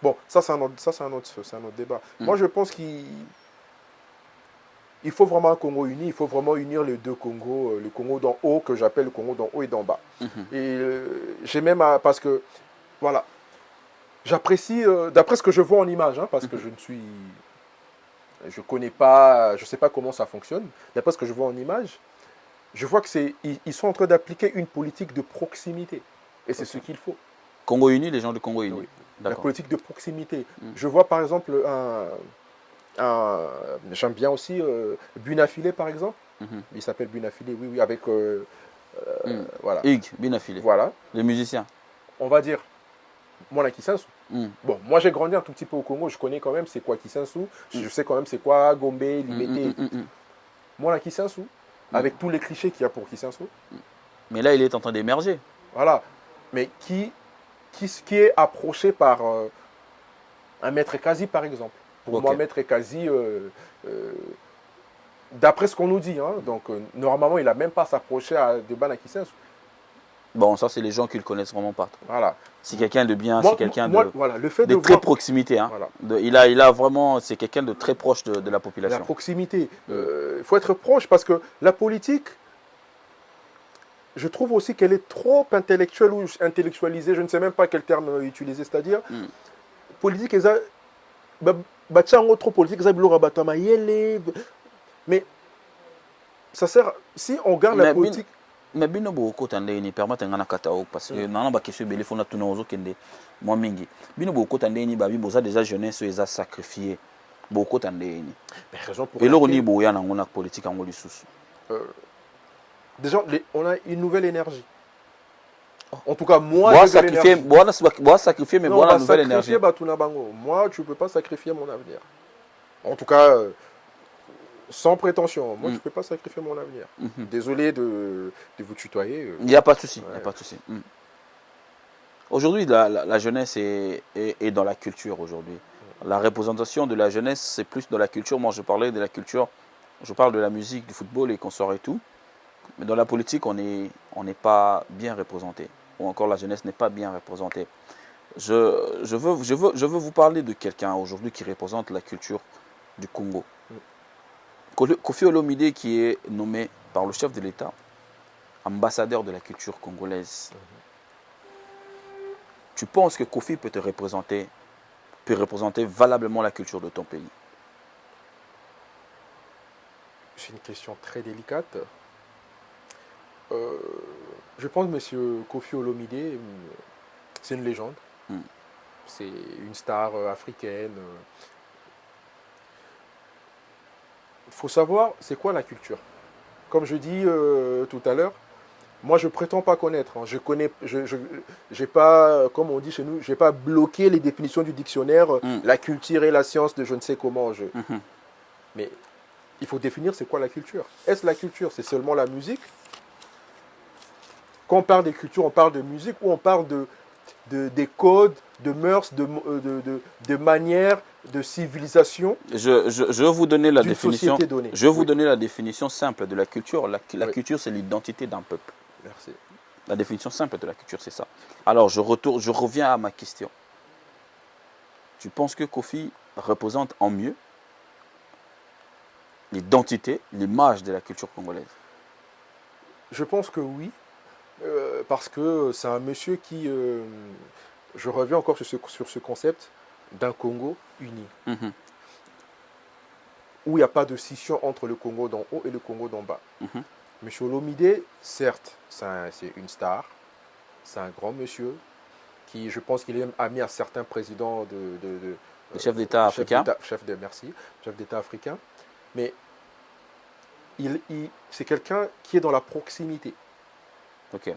Bon, ça c'est un autre débat. Moi, je pense qu'il faut vraiment un Congo uni, il faut vraiment unir les deux Congos, le Congo d'en haut, que j'appelle le Congo d'en haut et d'en bas. Et j'ai même, parce que, voilà, j'apprécie, d'après ce que je vois en image, hein, parce que je connais pas, je sais pas comment ça fonctionne, d'après ce que je vois en image, je vois que ils sont en train d'appliquer une politique de proximité. Et c'est ce qu'il faut. Congo uni, les gens du Congo uni. Oui. La politique de proximité. Je vois par exemple j'aime bien aussi Bunafilé par exemple. Il s'appelle Bunafilé, oui, avec voilà. Hugues Bunafilé. Voilà. Les musiciens. On va dire Mwana Kisansou. Bon, moi j'ai grandi un tout petit peu au Congo, je connais quand même c'est quoi Kisansou, je sais quand même c'est quoi Gombe, Libété. Mwana Kisansou, avec tous les clichés qu'il y a pour Kisansou. Mais là, il est en train d'émerger. Voilà. Mais qui est approché par un maître Kazi, par exemple. Pour moi, maître Kazi, d'après ce qu'on nous dit, hein, donc normalement, il n'a même pas s'approché de Banakisensu. Bon, ça, c'est les gens qui le connaissent vraiment pas. Voilà. C'est quelqu'un de bien, c'est quelqu'un voilà, le fait de très proximité. Hein. Voilà. Il a vraiment, c'est quelqu'un de très proche de la population. La proximité. Il faut être proche parce que la politique, je trouve aussi qu'elle est trop intellectuelle ou intellectualisée, je ne sais même pas quel terme utiliser, c'est-à-dire, politique, trop politique, mais ça sert, si on garde la politique... Mais bino beaucoup tandé ni permettre ngana katao parce que nana ba question belé fona tuna ozo kende moi mingi bino beaucoup tandé ni babi boza déjà jeunesse eza sacrifié beaucoup tandé ni raison pour et là on y boya na ngona politique ngoli sous déjà on a une nouvelle énergie. En tout cas moi je sacrifier moi sacrifier mais moi la nouvelle énergie moi tu peux pas sacrifier mon avenir. En tout cas sans prétention, moi je ne peux pas sacrifier mon avenir. Désolé de vous tutoyer. Il n'y a pas de souci, il n'y a pas de souci. Aujourd'hui, la jeunesse est dans la culture aujourd'hui. La représentation de la jeunesse, c'est plus dans la culture. Moi, je parlais de la culture, je parle de la musique, du football et consorts et tout. Mais dans la politique, on n'est pas bien représenté. Ou encore la jeunesse n'est pas bien représentée. Je veux vous parler de quelqu'un aujourd'hui qui représente la culture du Congo. Kofi Olomide qui est nommé par le chef de l'État ambassadeur de la culture congolaise. Tu penses que Kofi peut représenter valablement la culture de ton pays? C'est une question très délicate. Je pense que M. Kofi Olomide, c'est une légende. C'est une star africaine. Il faut savoir, c'est quoi la culture? Comme je dis tout à l'heure, moi je prétends pas connaître. Hein. Je connais, j'ai pas, comme on dit chez nous, j'ai pas bloqué les définitions du dictionnaire, la culture et la science de je ne sais comment. Mais il faut définir c'est quoi la culture. Est-ce la culture? C'est seulement la musique? Quand on parle des cultures, on parle de musique ou on parle des codes, de mœurs, de manières, de civilisation. Je vais vous donner la définition. Je vais vous donner la définition simple de la culture. La culture, c'est l'identité d'un peuple. Merci. La définition simple de la culture, c'est ça. Alors, je reviens à ma question. Tu penses que Kofi représente en mieux l'identité, l'image de la culture congolaise? Je pense que oui. Parce que c'est un monsieur qui... je reviens encore sur ce concept d'un Congo uni. Où il n'y a pas de scission entre le Congo d'en haut et le Congo d'en bas. Monsieur Olomide, certes, c'est une star. C'est un grand monsieur qui, je pense qu'il est ami à certains présidents de chefs d'État africains. Chef d'État africain. Mais c'est quelqu'un qui est dans la proximité. Ok.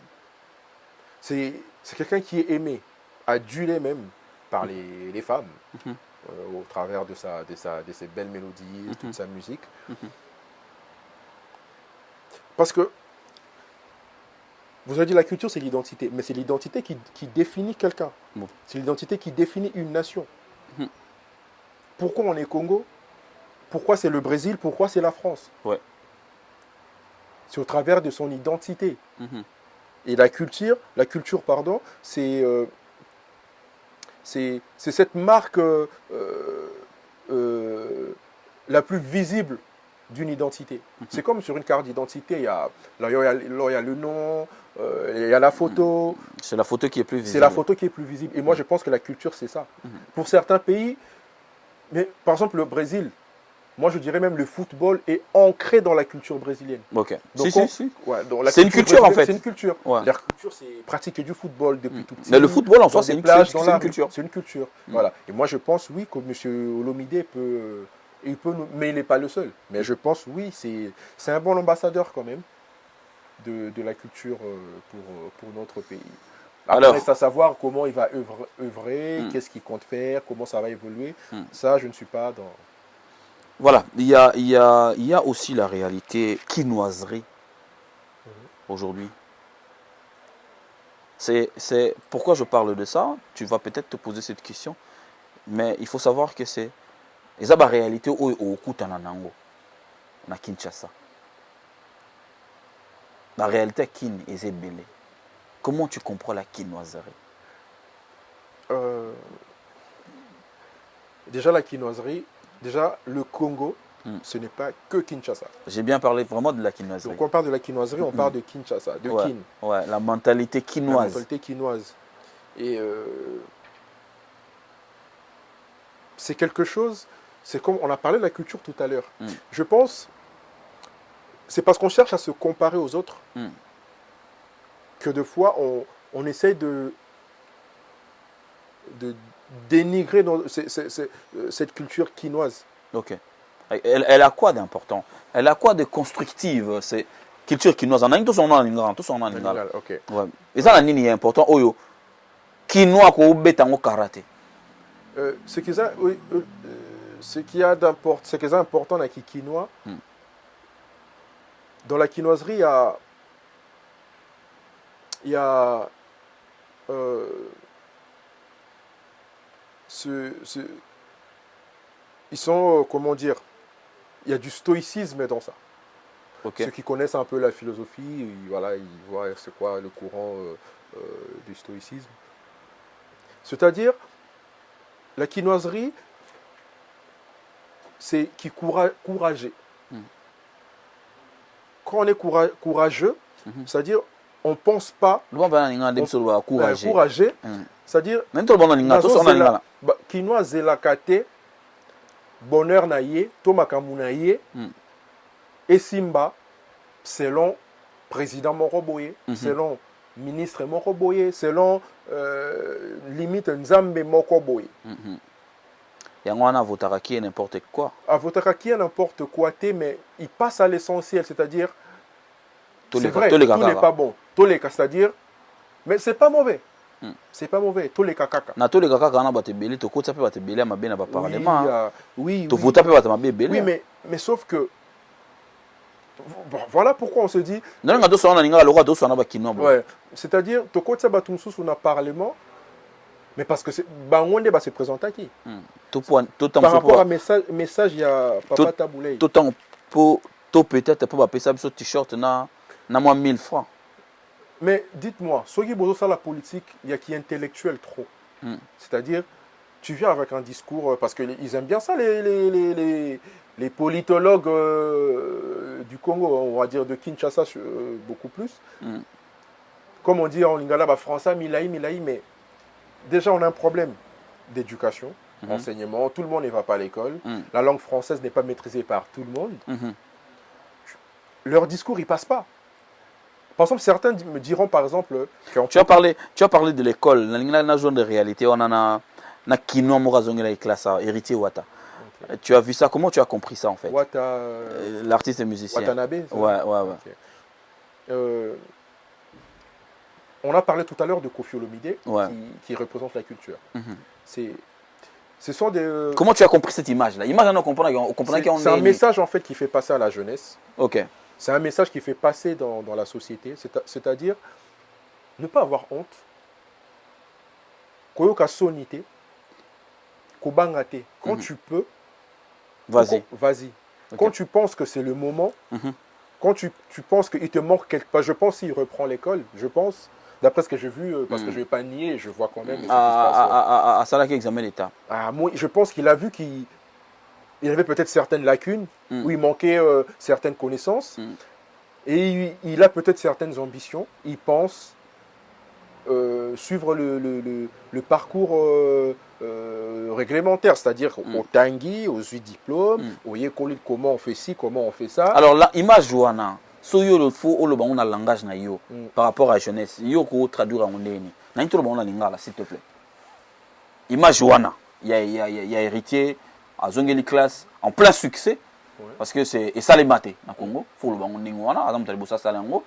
C'est quelqu'un qui est aimé, adulé même par les femmes, au travers de ses belles mélodies, toute sa musique. Parce que, vous avez dit la culture c'est l'identité, mais c'est l'identité qui définit quelqu'un. C'est l'identité qui définit une nation. Pourquoi on est Congo? Pourquoi c'est le Brésil? Pourquoi c'est la France? Ouais. c'est au travers de son identité. Mhm. Et la culture, pardon, c'est cette marque la plus visible d'une identité. C'est comme sur une carte d'identité, il y a le nom, il y a la photo. C'est la photo qui est plus visible. C'est la photo qui est plus visible. Et moi, je pense que la culture, c'est ça. Pour certains pays, mais par exemple le Brésil, moi je dirais même le football est ancré dans la culture brésilienne. Ok. Donc, si. Ouais, C'est une culture en fait. C'est une culture. Ouais. La culture, c'est pratiquer du football depuis tout petit. Mais le football en soi, dans c'est des une, plages, c'est- dans c'est la une rue. culture. C'est une culture. Voilà. Et moi, je pense, oui, que M. Olomide peut, mais il n'est pas le seul. Mais je pense, oui, c'est un bon ambassadeur quand même de la culture pour notre pays. Après, Alors, reste à savoir comment il va œuvrer, qu'est-ce qu'il compte faire, comment ça va évoluer. Ça, je ne suis pas dans... voilà, il y a aussi la réalité quinoiserie aujourd'hui. C'est pourquoi je parle de ça. Tu vas peut-être te poser cette question, mais il faut savoir que c'est la réalité au Kutananango, na Kinshasa. La réalité kin est belé. Comment tu comprends la quinoiserie? Déjà la quinoiserie, déjà le Congo, ce n'est pas que Kinshasa. J'ai bien parlé vraiment de la quinoiserie. Donc quand on parle de la quinoiserie, on parle de Kinshasa, de Ouais, kin. ouais, la mentalité La quinoise. mentalité quinoise. Et c'est quelque chose, c'est comme on a parlé de la culture tout à l'heure. Je pense, c'est parce qu'on cherche à se comparer aux autres que de fois on essaye de dénigrer cette culture quinoise. Ok. Elle a quoi d'important? Elle a quoi de constructive? C'est culture quinoise. On a tous en lingala, tous en lingala. Ok. Ouais. Et ça, la nini est important. Oyo. Quinoa ko betango karaté. Ce qui est important dans la quinoa, dans la quinoiserie, il y a ils sont, comment dire, il y a du stoïcisme dans ça. Okay. Ceux qui connaissent un peu la philosophie, voilà, ils voient c'est quoi le courant du stoïcisme. C'est-à-dire, la quinoiserie, c'est qui courageux. Quand on est courageux, c'est-à-dire, on ne pense pas. Courageux, c'est-à-dire, quinoa zelakate, bonheur naïe, tomakamu naïe, et Simba, selon président Moroboye, selon ministre Moroboye, selon limite Nzambe Moroboye. Yangwana votaraki n'importe quoi. À votaraki n'importe quoi, mais il passe à l'essentiel, c'est-à-dire, c'est vrai, tout n'est pas bon. Tous les cas, c'est-à-dire, mais c'est pas mauvais. C'est pas mauvais, tous les kakaka. Na tous les kakaka na batebeli to kotsa pe batebeli ma bien na parlement. Oui, to vota pe batama bebeli. Oui, mais sauf que bon, voilà pourquoi on se dit non nga to sona ninga lo to sona ba kino. Ouais, c'est-à-dire to kotsa batumsu na parlement mais parce que c'est bangonde ba se présenter à qui par rapport à message il y a papa Taboulay. Tout temps pour peut-être pour ba pesa biso t-shirt na moi 1000 francs. Mais dites-moi, ceux qui bossent la politique, il y a qui est intellectuel trop. C'est-à-dire, tu viens avec un discours, parce qu'ils aiment bien ça, les politologues du Congo, on va dire de Kinshasa beaucoup plus. Comme on dit en lingala, français, milaï, mais déjà on a un problème d'éducation, enseignement, tout le monde ne va pas à l'école, la langue française n'est pas maîtrisée par tout le monde. Leur discours, il ne passe pas. Par exemple, certains me diront, par exemple... Tu as parlé de l'école. Dans la zone de réalité, on a Kino Morazongela et Klasa, héritier Wata. Okay. Tu as vu ça? Comment tu as compris ça, en fait? Wata... L'artiste et musicien. Watanabe? Ouais. Okay. On a parlé tout à l'heure de Koffi Olomide, qui représente la culture. Ce sont des... Comment tu as compris cette image-là? C'est un message, en fait, qui fait passer à la jeunesse. Ok. C'est un message qui fait passer dans la société, c'est-à-dire ne pas avoir honte, koyoka sonité, kobangate. Quand tu peux, vas-y. Okay. Quand tu penses que c'est le moment, quand tu penses qu'il te manque quelque chose, je pense qu'il reprend l'école, je pense, d'après ce que j'ai vu, parce que je ne vais pas nier, je vois quand même ce qui se passe. À Salaki examen d'État. Moi, je pense qu'il a vu qu'il avait peut-être certaines lacunes, où il manquait certaines connaissances, et il a peut-être certaines ambitions. Il pense suivre le parcours réglementaire, c'est-à-dire au Tanguy, aux 8 diplômes, au Yekoli, comment on fait ci, comment on fait ça. Alors là, image Joana, so yo le faux, le bon, on a le langage na yo, par rapport à la jeunesse, yo ko traduire en ndeni. Na into le bon, on a lingala, s'il te plaît. Image Joana, il y a héritier, à Zongeli classe, en plein succès, parce que c'est, et ça les maté, na Congo, faut le bon, on ndengwana, adam talibosa salango,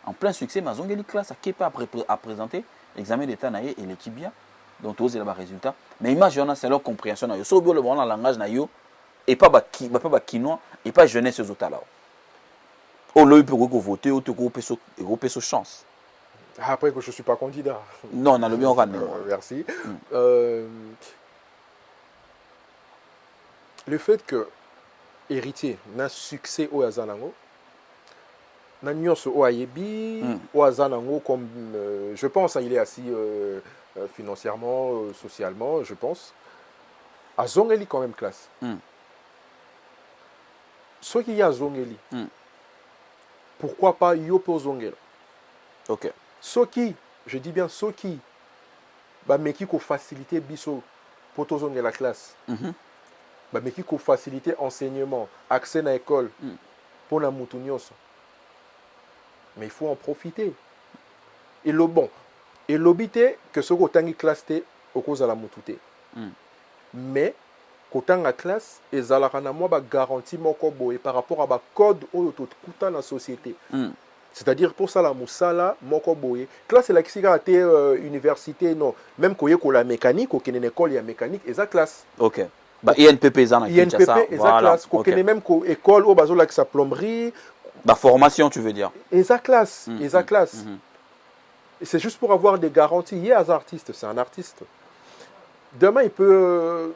en plein succès, mais Zongeli classe, à qui pas à présenter l'examen d'état naïe et l'équipe bien. Donc, tous les résultats. Mais image, c'est leur compréhension. Ils sont le bon langage, et pas quinois, et pas jeunesse aux autres là. Oh, là, il peut voter, ou te grouper sa chance. Après que je ne suis pas candidat. Non, on a le bien regardé. Merci. Le fait que héritier n'a succès au Azanango, n'a nuance au Ayebi, au Azanango, comme je pense, il est assis. Financièrement, socialement, je pense. À Zongeli, quand même, classe. Ce qui y a Zongeli, pourquoi pas Yopo Zongeli? Ok. Ce qui, je dis bien ce qui, mais qui faciliter biso pour tout la classe. Mais qui faciliter enseignement, accès à l'école, pour la moutounios. Mais il faut en profiter. Et le bon. Et l'obité que ce qu'on a classe au cause de la moutouté. Mais quand on a classe, et ça a moi garantie par rapport à la code où tout dans la société. C'est-à-dire pour ça la moussala moko boye. Classe c'est la qui a été université non, même quand il y a la mécanique, ou qu'il y a une école il y a mécanique et ça classe. OK. Bah INPP ça INPP et ça classe, quand il y a même école au bazo là qui sa plomberie. Bah formation tu veux dire. Et ça classe, et ça classe. C'est juste pour avoir des garanties. Il y a un artiste, c'est un artiste. Demain, il peut...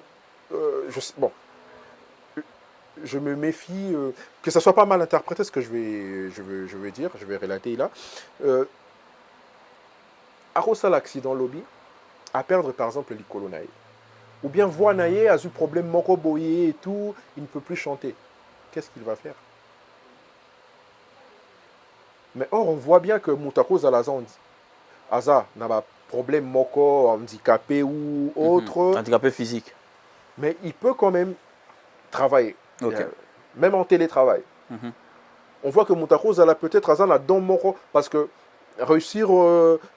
je me méfie, que ça ne soit pas mal interprété, ce que je vais dire, je vais relater là. Arosa l'accident lobby, à perdre par exemple l'Icolo Naï. Ou bien voix Naïe a eu problème Moko Boye et tout, il ne peut plus chanter. Qu'est-ce qu'il va faire? Mais or, on voit bien que Moutako Zalazan dit Aza n'a pas problème moko, handicapé ou autre. Handicapé physique. Mais il peut quand même travailler. Okay. Même en télétravail. On voit que Moutako Zala peut-être Aza n'a don moko parce que réussir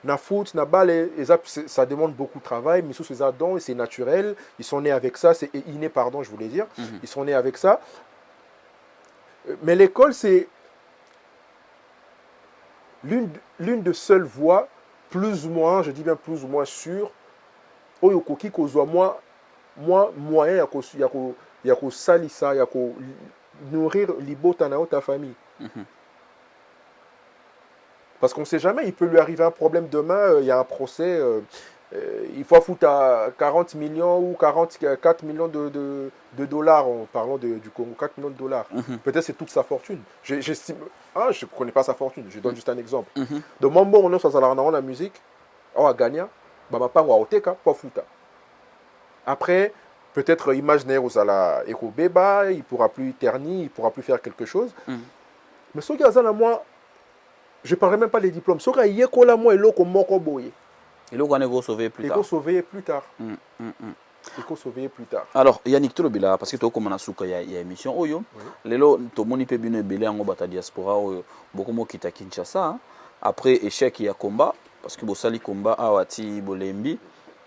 na foot, na balle, ça demande beaucoup de travail. Mais sous ces dons, c'est naturel. Ils sont nés avec ça. C'est inné, pardon, je voulais dire. Ils sont nés avec ça. Mais l'école, c'est l'une de seules voies plus ou moins, je dis bien plus ou moins sûr, oyo koki kozwa moyen ya ko salisa, ya ko nourrir libota na ta famille. Parce qu'on ne sait jamais, il peut lui arriver un problème demain, il y a un procès, il faut foutre à 40 millions ou 44 millions de dollars, en parlant du Congo, 4 millions de dollars. Peut-être c'est toute sa fortune. Je ne connais pas sa fortune, je donne juste un exemple. De mon bon, on a la musique, on a gagné, on a foutre. Après, peut-être imaginer où ça la bébé, il ne pourra plus ternir, il ne pourra plus faire quelque chose. Mais ce qui est moi, je ne parlerai même pas des diplômes. Ce qui est moi, il faut sauver plus tard. Il faut sauver plus tard. Il faut sauver plus tard. Alors, Yannick Tulobila, parce que tu as comme il y a émission, oyo, lelo, to moni pe bino ebele en bata diaspora, beaucoup mo kita Kinshasa. Après échec, il y a combat, parce que bosali combat awati bolembi,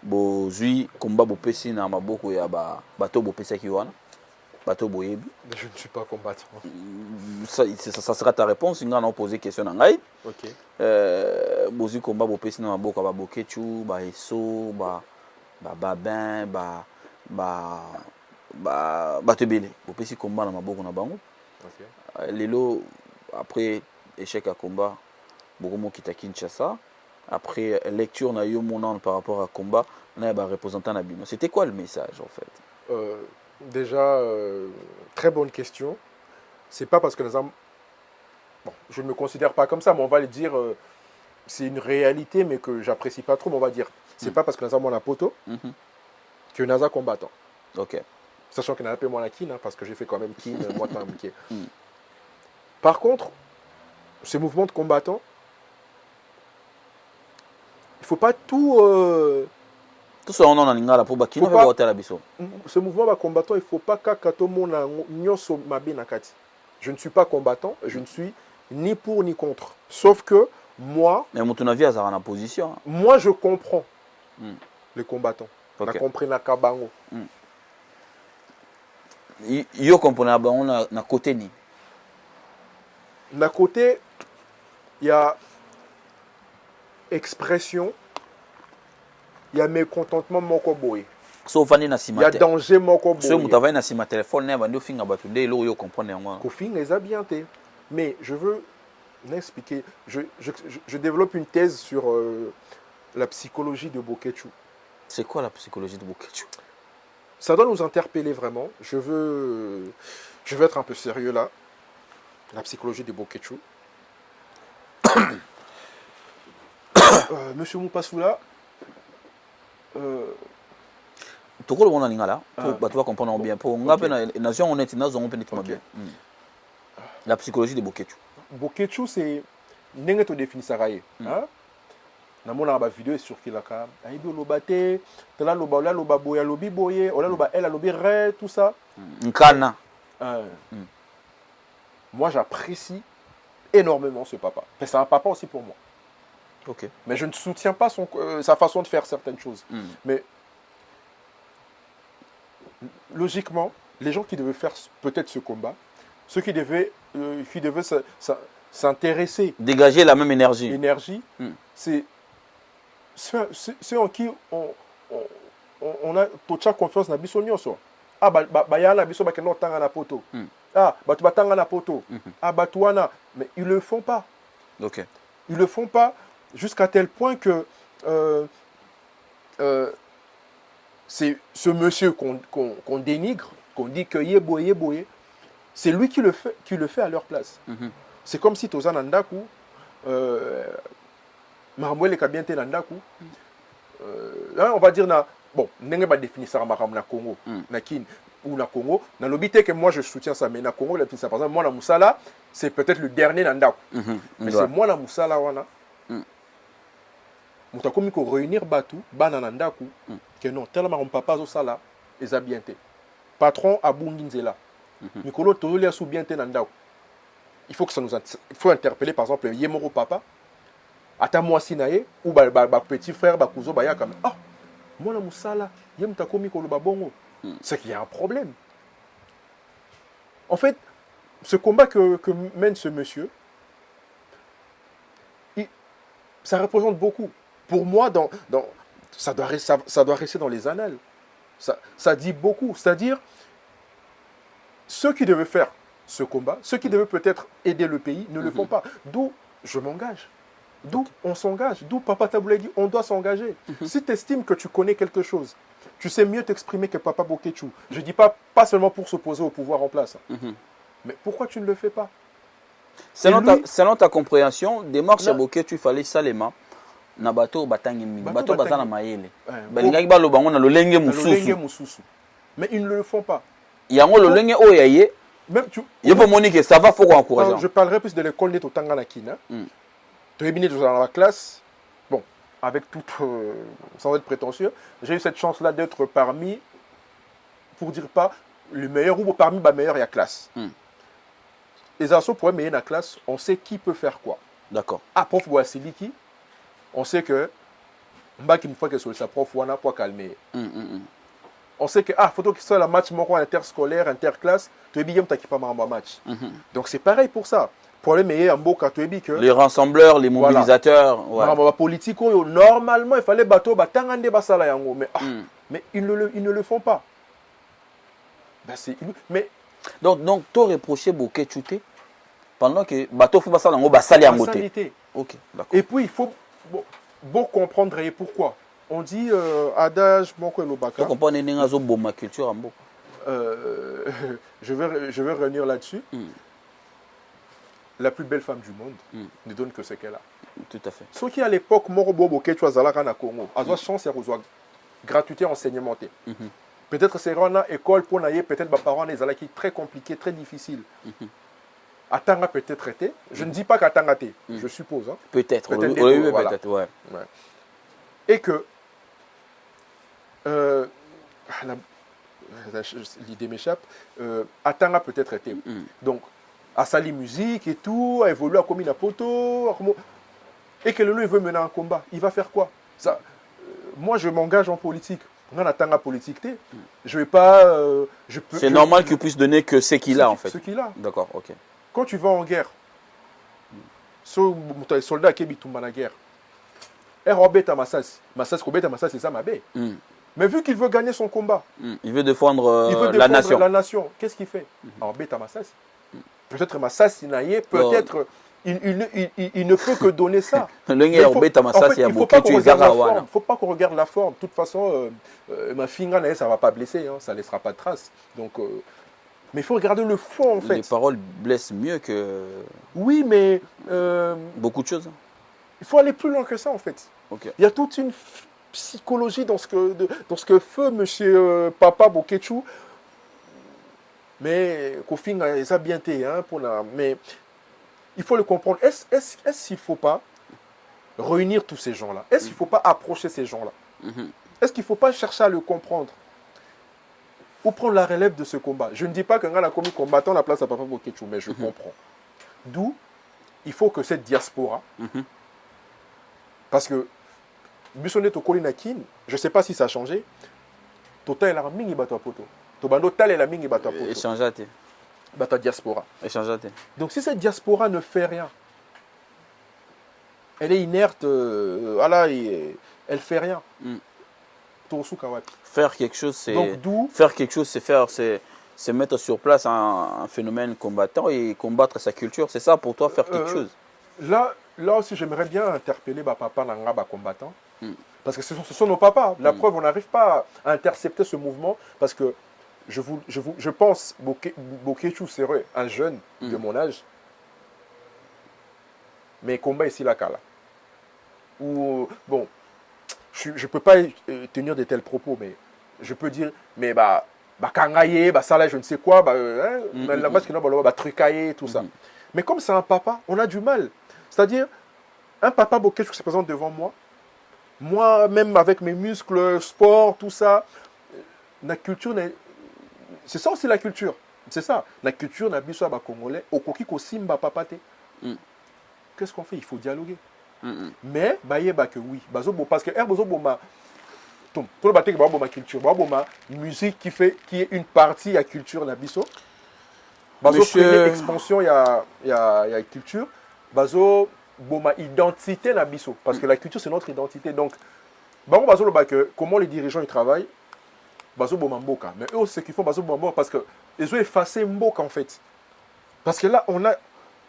bozui combat bopesi na maboko ya bato bopesa kiwana. Bato boyebi. Je ne suis pas combattant. Ça sera ta réponse. Si on a posé question à Ngaï. Ok. Bozi combat bopesi na maboko ba bokechu, ba eso, ba babin, ba tebele. Bopesi combat na maboko na bango. Ok. Lelo après échec à combat, beaucoup mo kita Kinshasa. Après lecture na yo monant par rapport à combat, na ba représentant na bino. C'était quoi le message en fait? Déjà, très bonne question. C'est pas parce que nous avons bon, je ne me considère pas comme ça, mais on va le dire, c'est une réalité, mais que j'apprécie pas trop, mais on va dire, c'est pas parce que Naza mon poto que Naza combattant. Ok. Sachant que Naza pas moi la kin, hein, parce que j'ai fait quand même kin, moi tant Par contre, ces mouvements de combattants, il ne faut pas tout... Tout ce qu'on a en lingala pour bakino va voter la biso. Ce mouvement de combattant, il ne faut pas qu'akato mona nyoso mabe nakati. Je ne suis pas combattant, je ne suis ni pour ni contre. Sauf que moi... Mais mon avis, ça a une position. Moi, je comprends les combattants. Okay. Je comprends na kabango. Yo comprends na côté ni. Na côté, il y a expression, il y a mécontentement moko boy. So fani na Il y a danger moko boy. So mutavai na sima téléphone ne bando finga batu de lo yo comprendre ngwa. Ko finga les a bien té. Mais je veux m'expliquer. Je développe une thèse sur la psychologie de Bokechu. C'est quoi la psychologie de Bokechu? Ça doit nous interpeller vraiment. Je veux être un peu sérieux là. La psychologie de Bokechu. Monsieur Moupassoula. Tout le monde en lingala pour tu vas comprendre bien. Pour ngape na nation honnête na zongo peut bien. La psychologie de Bokechu. Bokechu c'est ndenge to définir ça raye. Hein? Na mona ba vidéo sur kilaka. Aibi lobate, tala loba boya lobi boye, ola loba elle lobi re tout ça. Nkana. Moi j'apprécie énormément ce papa. C'est un papa aussi pour moi. Ok. Mais je ne soutiens pas sa façon de faire certaines choses. Mais logiquement, les gens qui devaient faire peut-être ce combat, ceux qui devaient s'intéresser, dégager la même énergie, c'est ceux en qui on a toute confiance dans biso nyonso. Ah ba yana biso ba keno tanga na poto. Ah batu batanga na poto. Ah batuana, mais ils le font pas. OK. Ils le font pas jusqu'à tel point que c'est ce monsieur qu'on dénigre, qu'on dit que yeboye, c'est lui qui le fait à leur place. C'est comme si Tozan Nandaku, Maramouele Kabiente Nandaku, on va dire, bon, n'est pas définir ça na Congo, na Kin ou na Congo, na l'obité que moi je soutiens ça, mais na Congo, par exemple, moi na Moussala, c'est peut-être le dernier Nandaku. Mais c'est moi na Moussala wana. Mutakomi ko réunir Batu, Bananandaku, que non, tellement mon papa zo sala, les a bien été. Patron Abou Nginzela. Mikolo Tozoli a sous bien été Nandaku. Il faut que ça nous interpeller, par exemple, Yemoro Papa, Atamwa Sinaye, ou petit frère, Bakouzo Baya, comme ah, moi la Moussala, Yem Takomi Koloba Bongo. C'est qu'il y a un problème. En fait, ce combat que mène ce monsieur, ça représente beaucoup. Pour moi, ça doit rester dans les annales. Ça dit beaucoup. C'est-à-dire, ceux qui devaient faire ce combat, ceux qui devaient peut-être aider le pays, ne le font pas. D'où je m'engage. D'où on s'engage. D'où Papa Taboulé dit on doit s'engager. Si tu estimes que tu connais quelque chose, tu sais mieux t'exprimer que Papa Bokechu. Je ne dis pas seulement pour s'opposer au pouvoir en place. Mais pourquoi tu ne le fais pas? Selon ta compréhension, démarche à Bokechu, il fallait salement. Na bato batangi mingi bato bazana mayele balingaki baloba ngo na lolenge mususu mais ils ne le font pas. Yango lolenge o yaye même tu yepo monique ça va faut qu'on encourage. Je parlerai plus de l'école de Totanga na Kina. Tu es venu dans la classe. Bon, avec toute sans être prétentieux, j'ai eu cette chance là d'être parmi, pour dire pas le meilleur ou parmi les meilleurs il y a classe. Les assos pour meilleur la classe, on sait qui peut faire quoi. D'accord. Ah prof Boasiliki, on sait que Mbaki une fois que sur sa prof wana pour calmer. On sait que faut que soit la match moko interscolaire, interclasse, tu es bien t'as pas un match. Donc c'est pareil pour ça. Pour les meilleurs mboka tu es que les rassembleurs, les mobilisateurs, voilà. Politique normalement il fallait bateau batangande basala yango mais ils ne le font pas. Ben, mais donc toi reprocher Bokechu pendant que bateau faut basala yango basali yango té. OK, d'accord. Et puis il faut bon comprendre et pourquoi. On dit adage moko elobaka. Tu comprends nenga zo boma culture en mboka. Je vais revenir là-dessus. la plus belle femme du monde ne donne que ce qu'elle a. Tout à fait. Ce qui à l'époque, Morobo Quechua Zalaka na Congo, a une chance de gratuité enseignement. Peut-être c'est une école pour naïe, peut-être mes parents les qui très compliqué, très difficile. Atanga peut-être été. Je ne dis pas qu'Atanga été, je suppose. Hein. Peut-être. Peut-être, Oui, voilà. peut-être, ouais. Et que l'idée m'échappe. Atanga peut-être été. Donc, à sali musique et tout, à évoluer à Komina Poto, et que le veut mener un combat. Il va faire quoi? Ça, moi, je m'engage en politique. On attend la politique. Je vais pas. C'est normal qu'il puisse donner que ce qu'il a, en fait. Ce qu'il a. D'accord, ok. Quand tu vas en guerre, les soldats qui habitent la guerre, c'est ça, ma baie. Mais vu qu'il veut gagner son combat, il veut défendre la nation. La nation. Qu'est-ce qu'il fait? Peut-être Massas, peut-être. Il ne peut que donner ça. Il ne faut pas qu'on regarde la forme. De toute façon, ma finga, ça ne va pas blesser, hein, ça ne laissera pas de traces. Donc, mais il faut regarder le fond, en fait. Les paroles blessent mieux que... Oui, mais... beaucoup de choses. Il faut aller plus loin que ça, en fait. Okay. Il y a toute une psychologie dans ce que fait M. Papa Boketchou. Mais Kofi, ça a bien été, hein, mais il faut le comprendre. Est-ce qu'il ne faut pas réunir tous ces gens-là? Est-ce qu'il ne faut pas approcher ces gens-là? Est-ce qu'il ne faut pas chercher à le comprendre? Ou prendre la relève de ce combat? Je ne dis pas qu'un a commis combattant la place à Papa Boketchou, mais je comprends. D'où il faut que cette diaspora, parce que Bussonet Tokoli-Nakin, je ne sais pas si ça a changé, Tota est la mingi bato poto. Tobando tal est la mingi bato poto. Échangeate. Bato diaspora. Échangeate. Donc si cette diaspora ne fait rien, elle est inerte, voilà, elle fait rien. Faire quelque chose, c'est mettre sur place un phénomène combattant et combattre sa culture. C'est ça pour toi, faire quelque chose. Là aussi, j'aimerais bien interpeller papa Nanga combattant. Parce que ce sont nos papas. La preuve, on n'arrive pas à intercepter ce mouvement parce que je pense Boketchou serait un jeune de mon âge, mais combat ici la Kala. Ou bon, je ne peux pas tenir de tels propos, mais je peux dire, mais kangaye, ça là, je ne sais quoi, la match qui n'a trucailler, tout ça. Mais comme c'est un papa, on a du mal. C'est-à-dire, un papa Boketchou qui se présente devant moi, même avec mes muscles, sport, tout ça, la culture, c'est ça aussi la culture. C'est ça. La culture, n'a pas besoin congolais. Au koki ko simba papate. Qu'est-ce qu'on fait? Il faut dialoguer. Mais, que oui. Parce que, pour le bâtir, ma culture, ma musique qui est une partie de la culture, la biso. Monsieur... expansion, il y a culture. Ma identité na biso parce que la culture c'est notre identité donc comment les dirigeants ils travaillent mais eux ce qu'ils font parce que ils ont effacé Mboka en fait parce que là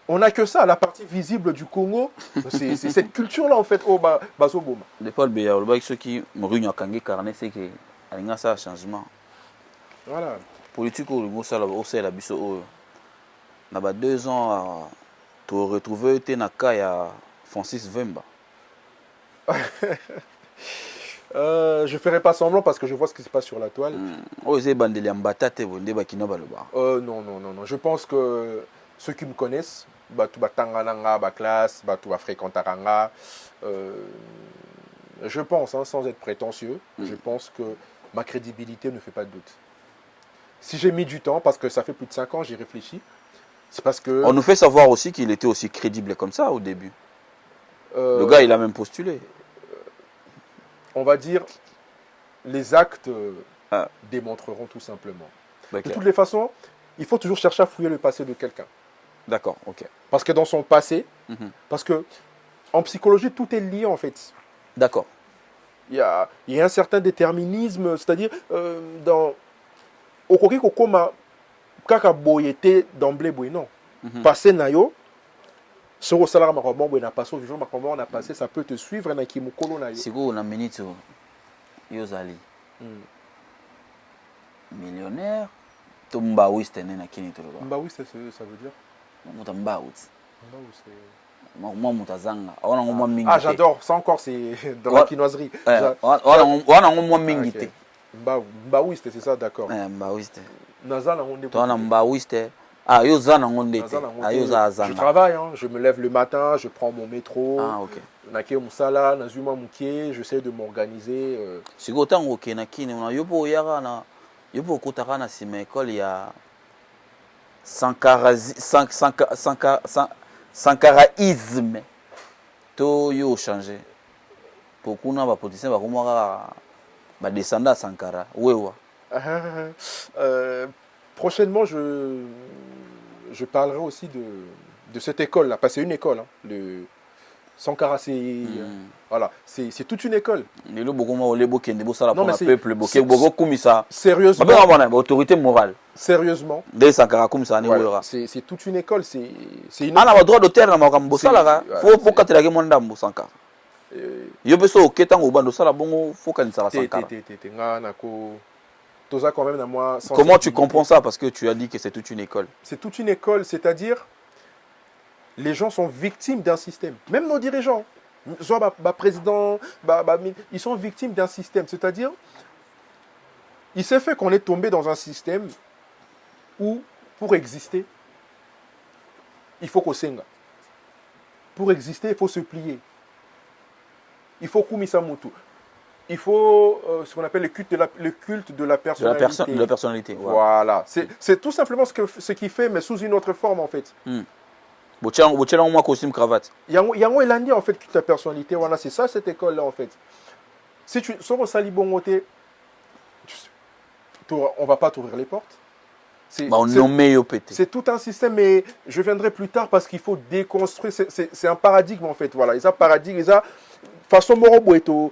on a que ça la partie visible du Congo c'est cette culture là en fait de Paul Béa ceux qui m'ont kangi carnet c'est que alinga ça changement voilà politique au ça la biso na 2 ans tu as retrouvé Tenaka Francis Vemba. Je ne ferai pas semblant parce que je vois ce qui se passe sur la toile. Non. Je pense que ceux qui me connaissent, classe, je pense, sans être prétentieux, je pense que ma crédibilité ne fait pas de doute. Si j'ai mis du temps, parce que ça fait plus de 5 ans, j'y réfléchis. C'est parce que... On nous fait savoir aussi qu'il était aussi crédible comme ça au début. Le gars, il a même postulé. On va dire, les actes démontreront tout simplement. De toutes les façons, il faut toujours chercher à fouiller le passé de quelqu'un. D'accord, ok. Parce que dans son passé, parce que en psychologie, tout est lié en fait. D'accord. Il y a un certain déterminisme, c'est-à-dire, dans... Au Koki Kokoma, kaka boyete d'emblée boy non passer nayo sur au salaire marabon boy na passé vivant marabon on a passé ça peut te suivre na kimukolo nayo siko na minute yozali millionnaire to mbawiste na kini to mbawiste ça veut dire mbawut Ah, j'adore. Ça encore, c'est dans la quinoiserie. Mbaouiste, c'est ça, d'accord. Je travaille, hein. Je me lève le matin, je prends mon métro. Ah, ok. J'essaie de m'organiser. Sankaraïsme. To yo changé. Pour qu'on a politicien va comment va descendre à Sankara. Wewa. Prochainement, je parlerai aussi de cette école-là, parce que c'est une école. Hein, le Sankara, c'est voilà, c'est toute une école. Sérieusement. Autorité morale. Sérieusement. Voilà. C'est toute une école. C'est une. Ah, droit de terre, faut que tu aies Sankara. Yobeso ketan obando sala bongo faut qu'on ça Sankara. Comment tu comprends ça? Parce que tu as dit que c'est toute une école. C'est toute une école, c'est-à-dire les gens sont victimes d'un système. Même nos dirigeants, président, ils sont victimes d'un système. C'est-à-dire, il s'est fait qu'on est tombé dans un système où, pour exister, il faut qu'on s'enga. Pour exister, il faut se plier. Il faut kumisa mutu. Il faut ce qu'on appelle le culte de la personnalité. De la personnalité. Voilà. C'est tout simplement ce qu'il fait, mais sous une autre forme, en fait. Costume cravate. Il y a un en fait culte de la personnalité. Voilà, c'est ça cette école-là, en fait. Si tu sors au salibongoté, on va pas t'ouvrir les portes. C'est tout un système, mais je viendrai plus tard parce qu'il faut déconstruire. C'est un paradigme, en fait. Voilà. Ils ont paradigme, ils ont façon moroboeto.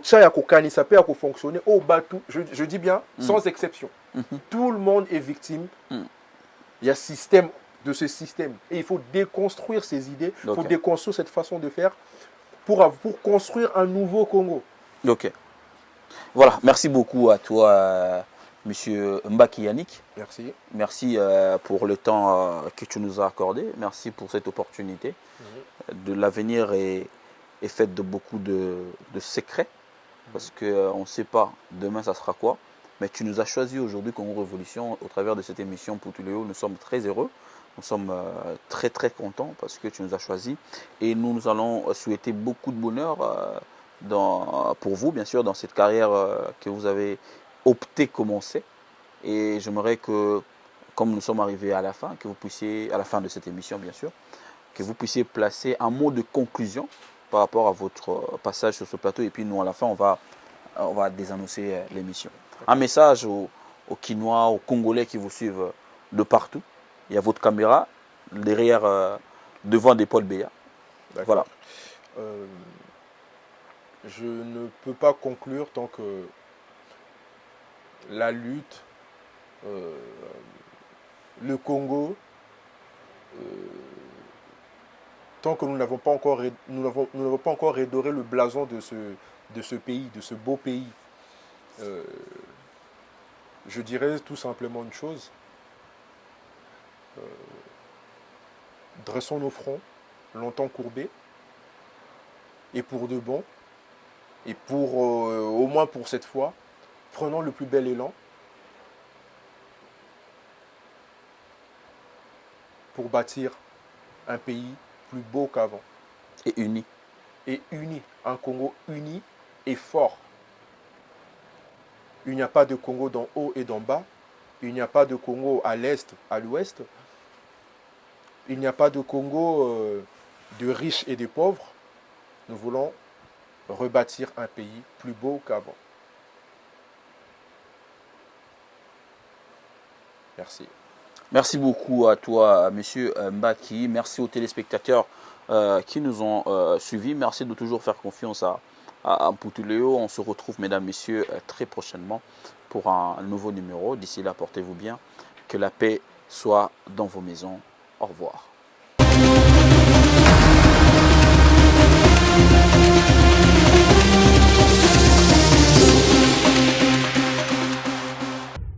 Ça peut fonctionner au bateau, je dis bien, sans exception. Tout le monde est victime. Il y a système de ce système. Et il faut déconstruire ces idées, il faut déconstruire cette façon de faire pour construire un nouveau Congo. Ok. Voilà, merci beaucoup à toi, Monsieur Mbaki Yannick. Merci. Merci pour le temps que tu nous as accordé. Merci pour cette opportunité. De l'avenir est faite de beaucoup de secrets. Parce qu'on ne sait pas demain ça sera quoi. Mais tu nous as choisi aujourd'hui Congo Révolution au travers de cette émission Poutuléo. Nous sommes très heureux. Nous sommes très très contents parce que tu nous as choisis. Et nous allons souhaiter beaucoup de bonheur pour vous, bien sûr, dans cette carrière que vous avez opté commencer. Et j'aimerais que, comme nous sommes arrivés à la fin, que vous puissiez, à la fin de cette émission, bien sûr, que vous puissiez placer un mot de conclusion par rapport à votre passage sur ce plateau. Et puis nous, à la fin, on va désannoncer l'émission. Un message aux Quinois, aux Congolais qui vous suivent de partout. Il y a votre caméra derrière, devant des Paul Béa. Voilà. Je ne peux pas conclure tant que la lutte, le Congo, tant que nous n'avons pas encore redoré le blason de ce pays, de ce beau pays. Je dirais tout simplement une chose. Dressons nos fronts, longtemps courbés, et pour de bon, et pour au moins pour cette fois, prenons le plus bel élan pour bâtir un pays plus beau qu'avant. Et uni. Et uni. Un Congo uni et fort. Il n'y a pas de Congo d'en haut et d'en bas. Il n'y a pas de Congo à l'est, à l'ouest. Il n'y a pas de Congo de riches et de pauvres. Nous voulons rebâtir un pays plus beau qu'avant. Merci. Merci beaucoup à toi, Monsieur Mbaki. Merci aux téléspectateurs qui nous ont suivis. Merci de toujours faire confiance à Poutuléo. On se retrouve, mesdames, messieurs, très prochainement pour un nouveau numéro. D'ici là, portez-vous bien. Que la paix soit dans vos maisons. Au revoir.